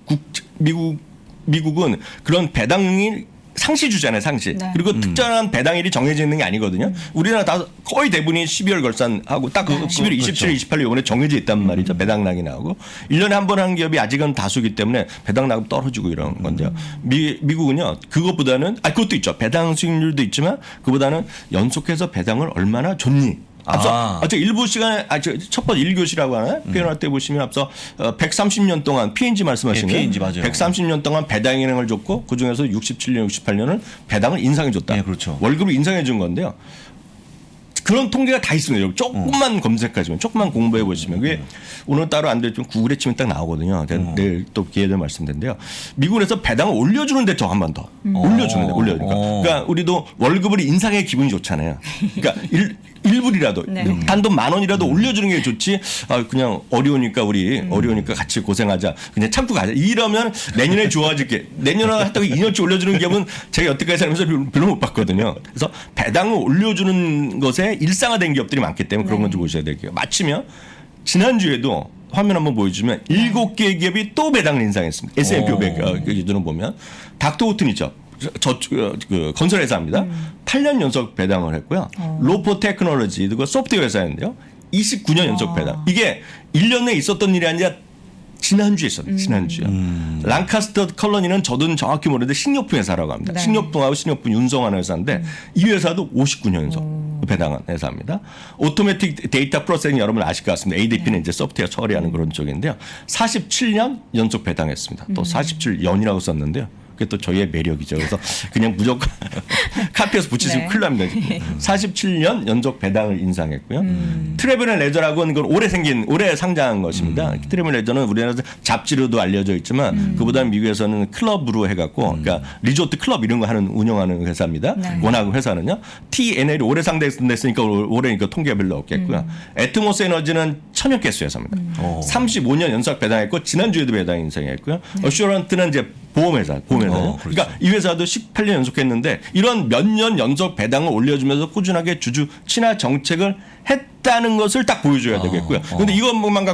미국은 그런 배당이 상시주잖아요, 상시. 네. 그리고 특정한 배당일이 정해져 있는 게 아니거든요. 우리나라 다 거의 대부분이 12월 결산하고 딱 11월 27일, 28일 이번에 정해져 있단 말이죠. 배당락이 나오고. 1년에 한 번 하는 기업이 아직은 다수기 때문에 배당락은 떨어지고 이런 건데요. 미국은요, 그것보다는, 그것도 있죠. 배당 수익률도 있지만 그보다는 연속해서 배당을 얼마나 줬니. 앞서 일부 시간에 첫 번째 1교시라고 하나요? 표현할 때 보시면 앞서 130년 동안 P&G 말씀하신 거예요. P&G 맞아요. 130년 동안 배당 인상을 줬고 그중에서 67년, 68년은 배당을 인상해 줬다. 네, 그렇죠. 월급을 인상해 준 건데요. 그런 통계가 다 있습니다. 여기 조금만 검색하시면, 조금만 공부해 보시면, 그게 오늘 따로 안 되지만 구글에 치면 딱 나오거든요. 제가 내일 또 기회 되면 말씀드린데요. 미국에서 배당을 올려주는데 더 한 번 더 올려주는데 올려주니까. 그러니까 우리도 월급을 인상해 기분이 좋잖아요. 그러니까 일불이라도 네. 단돈 10,000원이라도 올려주는 게 좋지. 그냥 어려우니까 어려우니까 같이 고생하자. 그냥 참고 가자. 이러면 내년에 좋아질게. 내년에 했다고 2년치 올려주는 기업은 제가 여태까지 살면서 별로 못 봤거든요. 그래서 배당을 올려주는 것에 일상화된 기업들이 많기 때문에 그런 건 좀 보셔야 될게요. 마치면 지난주에도 화면 한번 보여주면 7개의 기업이 또 배당을 인상했습니다. S&P 500 기준으로 보면 닥터우튼 있죠. 그 건설 회사입니다. 8년 연속 배당을 했고요. 로포 테크놀로지, 그 소프트웨어 회사인데요. 29년 연속 배당. 이게 1년 내에 있었던 일이 아니라 지난주에 있었어요. 지난주에. 랑카스터 컬러니는 저도 정확히 모르는데 식료품 회사라고 합니다. 네. 식료품하고 식료품 운송하는 회사인데 이 회사도 59년 연속 배당한 회사입니다. 오토매틱 데이터 프로세싱 여러분 아실 것 같습니다. ADP는 이제 소프트웨어 처리하는 그런 쪽인데요. 47년 연속 배당했습니다. 또 47년이라고 썼는데요. 그게 또 저희의 매력이죠. 그래서 그냥 무조건 카피해서 붙이시면 네. 큰일 납니다. 47년 연속 배당을 인상했고요. 트래블 앤 레저라고는 이건 올해 상장한 것입니다. 트래블 앤 레저는 우리나라에서 잡지로도 알려져 있지만 그보다는 미국에서는 클럽으로 해갖고 그러니까 리조트 클럽 이런 거 운영하는 회사입니다. 네. 워낙 회사는요. TNL이 올해 상장됐으니까 올해니까 통계가 별로 없겠고요. 애트모스 에너지는 천연가스 회사입니다. 35년 연속 배당했고 지난주에도 배당 인상했고요. 어슈런트는 이제 보험회사. 그러니까 이 회사도 18년 연속했는데 이런 몇 년 연속 배당을 올려주면서 꾸준하게 주주 친화 정책을 했다는 것을 딱 보여줘야 되겠고요. 그런데 이것만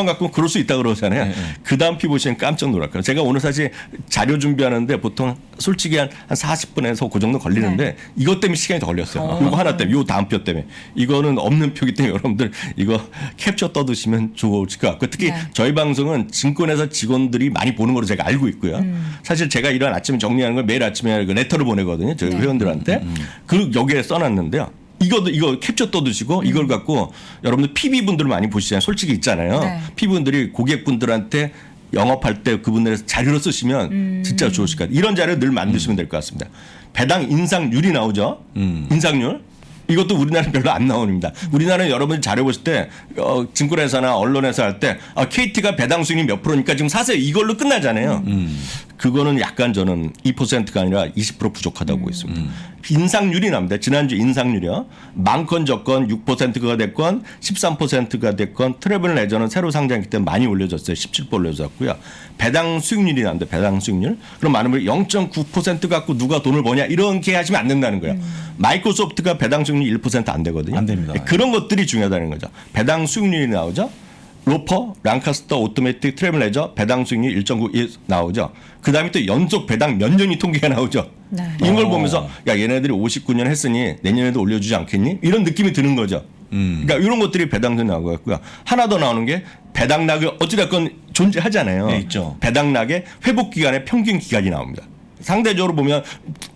갖고 그럴 수 있다 그러잖아요. 그 다음 피 보시면 깜짝 놀랄 거예요. 제가 오늘 사실 자료 준비하는데 보통 솔직히 한 40분에서 그 정도 걸리는데 이것 때문에 시간이 더 걸렸어요. 이거 하나 때문에, 요 다음 표 때문에. 이거는 없는 표기 때문에 여러분들 이거 캡처 떠드시면 좋을 것 같고 특히 네. 저희 방송은 증권회사 직원들이 많이 보는 걸로 제가 알고 있고요. 사실 제가 이런 아침에 정리하는 걸 매일 아침에 그 레터를 보내거든요. 저희 회원들한테. 그 여기에 써놨는데요. 이거 캡처 떠두시고 이걸 갖고 여러분들 PB분들 많이 보시잖아요. 솔직히 있잖아요. 네. PB분들이 고객분들한테 영업할 때 그분들 자료로 쓰시면 진짜 좋으실 것 같아요. 이런 자료 늘 만드시면 될 것 같습니다. 배당 인상률이 나오죠. 인상률. 이것도 우리나라는 별로 안 나옵니다. 우리나라는 여러분이 자료 보실 때 증권회사나 언론에서 할 때 KT가 배당 수익이 몇 %니까 지금 사세요. 이걸로 끝나잖아요. 그거는 약간 저는 2%가 아니라 20% 부족하다고 보고 있습니다. 인상률이 납니다. 지난주 인상률이요. 많건 적건 6%가 됐건 13%가 됐건 트래블 레저는 새로 상장했기 때문에 많이 올려졌어요. 17% 올려졌고요. 배당 수익률이 납니다. 배당 수익률. 그럼 많은 분이 0.9% 갖고 누가 돈을 버냐 이렇게 하시면 안 된다는 거예요. 마이크로소프트가 배당 수익률 1% 안 되거든요. 안 됩니다. 그런 것들이 중요하다는 거죠. 배당 수익률이 나오죠. 로퍼, 랑카스터, 오토매틱, 트래블 레저 배당 수익률 1.9 나오죠. 그다음에 또 연속 배당 몇 년이 통계가 나오죠. 네. 이런 걸 보면서 야 얘네들이 59년 했으니 내년에도 올려주지 않겠니? 이런 느낌이 드는 거죠. 그러니까 이런 것들이 배당도 나오고요. 하나 더 나오는 게 배당락이 어찌됐건 존재하잖아요. 네, 있죠. 배당락의 회복 기간의 평균 기간이 나옵니다. 상대적으로 보면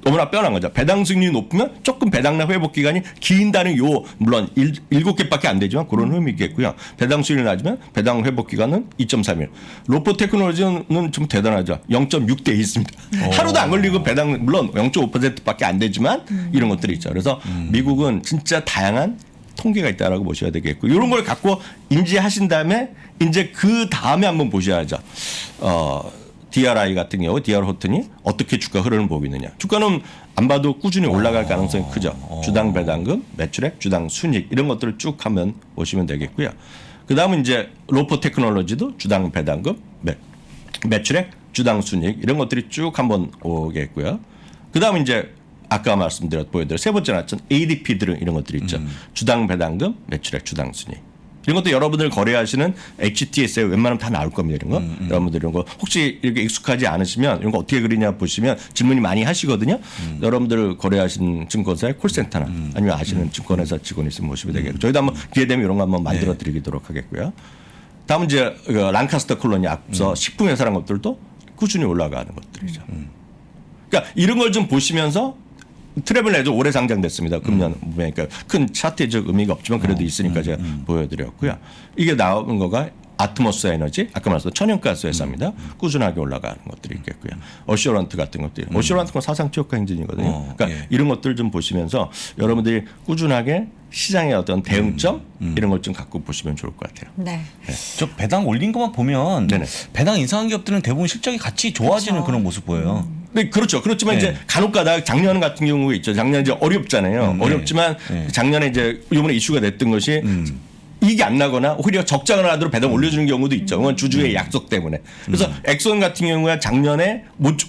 너무나 뻔한 거죠. 배당 수익률이 높으면 조금 배당락 회복 기간이 긴다는 물론 7개밖에 안 되지만 그런 의미 있겠고요. 배당 수익률이 낮으면 배당 회복 기간은 2.3일. 로포 테크놀로지는 좀 대단하죠. 0.6대 있습니다. 하루도 안 걸리고 배당 물론 0.5%밖에 안 되지만 이런 것들이 있죠. 그래서 미국은 진짜 다양한 통계가 있다라고 보셔야 되겠고 이런 걸 갖고 인지하신 다음에 이제 그 다음에 한번 보셔야죠. DRI 같은 경우 DR 호튼이 어떻게 주가 흐름을 보고 있느냐. 주가는 안 봐도 꾸준히 올라갈 가능성이 크죠. 주당 배당금, 매출액, 주당 순이익 이런 것들을 쭉 한번 보시면 되겠고요. 그다음은 이제 로포 테크놀로지도 주당 배당금, 매출액, 주당 순이익 이런 것들이 쭉 한번 오겠고요. 그다음은 이제 아까 보여드린 세 번째 나왔던 ADP들은 이런 것들이 있죠. 주당 배당금, 매출액, 주당 순이익. 이런 것도 여러분들 거래하시는 HTS에 웬만하면 다 나올 겁니다. 이런 거. 여러분들 이런 거 혹시 이렇게 익숙하지 않으시면 이런 거 어떻게 그리냐 보시면 질문이 많이 하시거든요. 여러분들 거래하시는 증권사의 콜센터나 아니면 아시는 증권회사 직원이 있으면 모시면 되겠고 저희도 한번 기회 되면 이런 거 한번 만들어 드리도록 하겠고요. 다음은 이제 랑카스터 콜론이 앞서 식품회사라는 것들도 꾸준히 올라가는 것들이죠. 그러니까 이런 걸 좀 보시면서 트래블 레저 올해 상장됐습니다. 금년 그러니까 큰 차트적 의미가 없지만 그래도 있으니까 제가 보여드렸고요. 이게 나오는 거가 아트모스 에너지, 아까 말씀드린 천연가스 회사입니다. 꾸준하게 올라가는 것들이 있겠고요. 어슈런트 같은 것들, 어슈런트가 사상 최고가 행진이거든요. 그러니까 예. 이런 것들 좀 보시면서 여러분들이 꾸준하게 시장의 어떤 대응점 이런 걸 좀 갖고 보시면 좋을 것 같아요. 네. 저 배당 올린 것만 보면 네네. 배당 인상한 기업들은 대부분 실적이 같이 좋아지는 그런 모습 보여요. 네, 그렇죠. 그렇지만 네. 이제 간혹가다 작년 같은 경우가 있죠. 작년 이제 어렵잖아요. 네. 어렵지만 네. 작년에 이제 이번에 이슈가 됐던 것이 이익이 안 나거나 오히려 적자가 나도록 배당 올려주는 경우도 있죠. 그건 주주의 약속 때문에. 그래서 엑소원 같은 경우가 작년에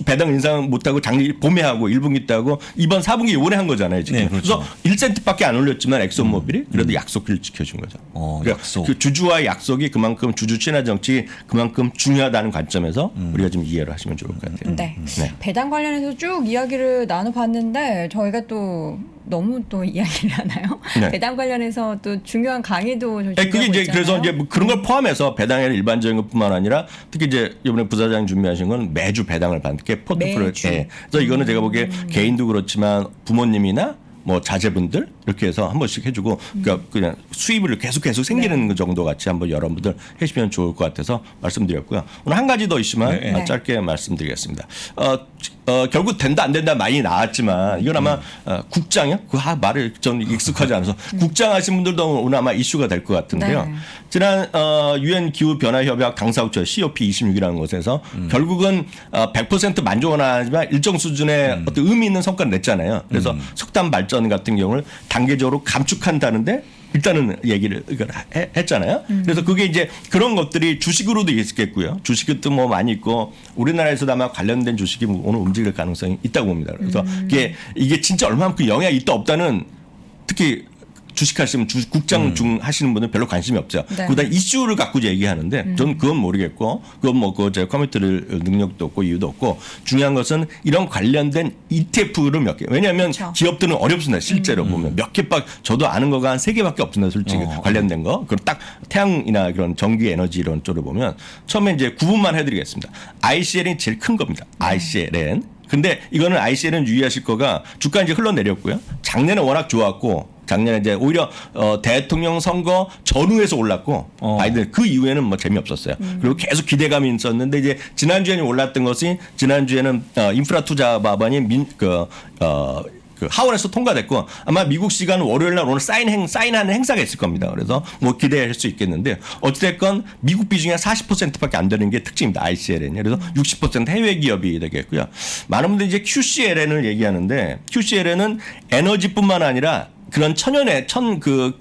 배당 인상 못하고 작년 봄에 하고 1분기 때 하고 이번 4분기 요번에 한 거잖아요. 지금. 네, 그렇죠. 그래서 1센트밖에 안 올렸지만 엑소모빌이 그래도 약속을 지켜준 거죠. 그러니까 약속. 그 주주와의 약속이 그만큼 주주 친화 정치 그만큼 중요하다는 관점에서 우리가 좀 이해를 하시면 좋을 것 같아요. 네. 네. 배당 관련해서 쭉 이야기를 나눠봤는데 저희가 또 너무 또 이야기를 하나요? 네. 배당 관련해서 또 중요한 강의도 네, 준비하고 그게 이제 있잖아요. 그래서 이제 뭐 그런 걸 포함해서 배당의 일반적인 것뿐만 아니라 특히 이제 이번에 부사장 준비하신 건 매주 배당을 받는 게 포트폴리오. 매주. 예. 그래서 이거는 제가 보기에 개인도 그렇지만 부모님이나 뭐 자제분들 이렇게 해서 한 번씩 해주고 그러니까 그냥 수입을 계속 생기는 그 정도 같이 한번 여러분들 해주시면 좋을 것 같아서 말씀드렸고요. 오늘 한 가지 더 있지만 네. 짧게 말씀드리겠습니다. 결국 된다 안 된다 많이 나왔지만 이건 아마 국장이요? 그 말을 전 익숙하지 않아서 국장 하신 분들도 오늘 아마 이슈가 될 것 같은데요. 네. 지난 유엔 기후 변화 협약 당사국처 COP26이라는 곳에서 결국은 100% 만족은 안 하지만 일정 수준의 어떤 의미 있는 성과를 냈잖아요. 그래서 석탄 발전 같은 경우를 단계적으로 감축한다는데 일단은 얘기를 했잖아요. 그래서 그게 이제 그런 것들이 주식으로도 있겠고요. 주식도 뭐 많이 있고 우리나라에서도 아마 관련된 주식이 오늘 움직일 가능성이 있다고 봅니다. 그래서 이게 진짜 얼마만큼 영향이 있다 없다는 특히 주식하시면 국장 중 하시는 분은 별로 관심이 없죠. 네. 그보다 이슈를 갖고 얘기하는데 저는 그건 모르겠고 그건 뭐 그 제가 커뮤니티를 능력도 없고 이유도 없고 중요한 것은 이런 관련된 ETF를 몇 개. 왜냐하면 그렇죠. 기업들은 어렵습니다. 실제로 보면 몇 개밖에 저도 아는 거가 한 3개밖에 없습니다. 솔직히 관련된 거. 그럼 딱 태양이나 그런 전기 에너지 이런 쪽으로 보면 처음에 이제 구분만 해드리겠습니다. ICL이 제일 큰 겁니다. ICL은. 근데 이거는 ICL은 유의하실 거가 주가 이제 흘러내렸고요. 작년에 워낙 좋았고 작년에 이제 오히려 대통령 선거 전후에서 올랐고 바이든 그 이후에는 뭐 재미없었어요. 그리고 계속 기대감이 있었는데 이제 지난주에는 올랐던 것이 지난주에는 인프라 투자 법안이 그 하원에서 통과됐고 아마 미국 시간 월요일 날 오늘 사인하는 행사가 있을 겁니다. 그래서 뭐 기대할 수 있겠는데 어찌됐건 미국 비중이 한 40%밖에 안 되는 게 특징입니다. ICL은. 그래서 60% 해외 기업이 되겠고요. 많은 분들이 이제 QCLN을 얘기하는데 QCLN은 에너지뿐만 아니라 그런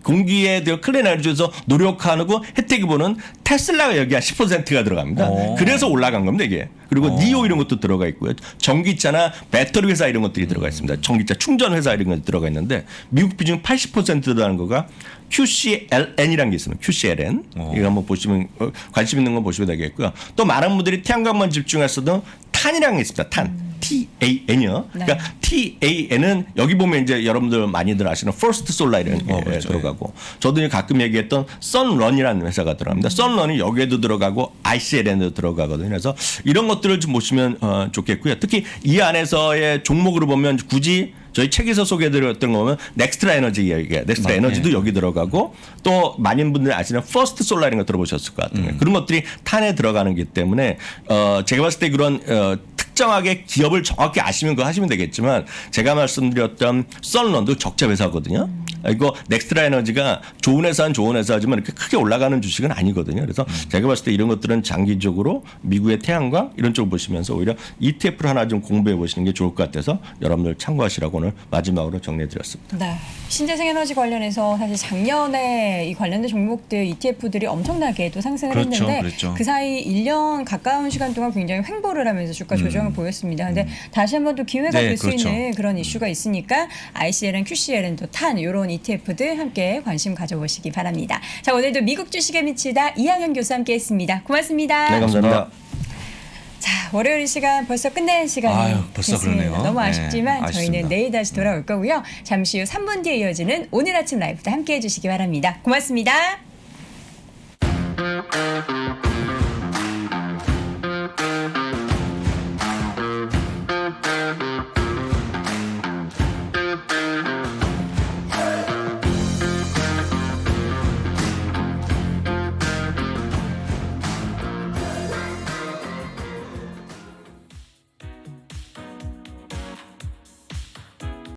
공기에 대한 클린 에너지에서 노력하고 혜택을 보는 테슬라가 여기 한 10%가 들어갑니다. 그래서 올라간 겁니다, 이게. 그리고 니오 이런 것도 들어가 있고요. 전기차나 배터리 회사 이런 것들이 들어가 있습니다. 전기차 충전 회사 이런 것들이 들어가 있는데 미국 비중 80% 들어가는 거가 QCLN이라는 게 있습니다. QCLN. 이거 한번 보시면 관심 있는 건 보시면 되겠고요. 또 많은 분들이 태양광만 집중했어도 탄이라는 게 있습니다. 탄. TAN이요. 네. 그러니까 TAN은 여기 보면 이제 여러분들 많이들 아시는 First Solar이라는 게 그렇죠. 들어가고 저도 가끔 얘기했던 Sunrun이라는 회사가 들어갑니다. Sunrun이 여기에도 들어가고 ICLN에도 들어가거든요. 그래서 이런 것들을 좀 보시면 좋겠고요. 특히 이 안에서의 종목으로 보면 굳이 저희 책에서 소개해드렸던 거 보면 넥스트라 에너지 얘기가 넥스트라 에너지도 여기 들어가고 또 많은 분들이 아시는 퍼스트 솔라라는 거 들어보셨을 것 같아요. 그런 것들이 탄에 들어가는 기 때문에 제가 봤을 때 그런 특정하게 기업을 정확히 아시면 그거 하시면 되겠지만 제가 말씀드렸던 썬런도 적자 회사거든요. 이거 넥스트라 에너지가 좋은 회사는 좋은 회사지만 이렇게 크게 올라가는 주식은 아니거든요. 그래서 제가 봤을 때 이런 것들은 장기적으로 미국의 태양광 이런 쪽을 보시면서 오히려 ETF를 하나 좀 공부해 보시는 게 좋을 것 같아서 여러분들 참고하시라고 오늘 마지막으로 정리해드렸습니다. 네. 신재생 에너지 관련해서 사실 작년에 이 관련된 종목들 ETF들이 엄청나게 또 상승을 그렇죠, 했는데 그렇죠. 그 사이 1년 가까운 시간 동안 굉장히 횡보를 하면서 주가 조정을 보였습니다. 근데 다시 한번 또 기회가 네, 될 수 그렇죠. 있는 그런 이슈가 있으니까 ICLN, QCLN 또 탄 이런 ETF들 함께 관심 가져보시기 바랍니다. 자, 오늘도 미국 주식에 미치다 이항현 교수 함께했습니다. 고맙습니다. 네, 감사합니다. 자, 월요일 시간 벌써 끝낼 시간이 아유, 벌써 됐습니다. 그러네요. 너무 네, 아쉽지만 아쉽습니다. 저희는 내일 다시 돌아올 거고요. 잠시 후 3분 뒤에 이어지는 오늘 아침 라이브도 함께해 주시기 바랍니다. 고맙습니다.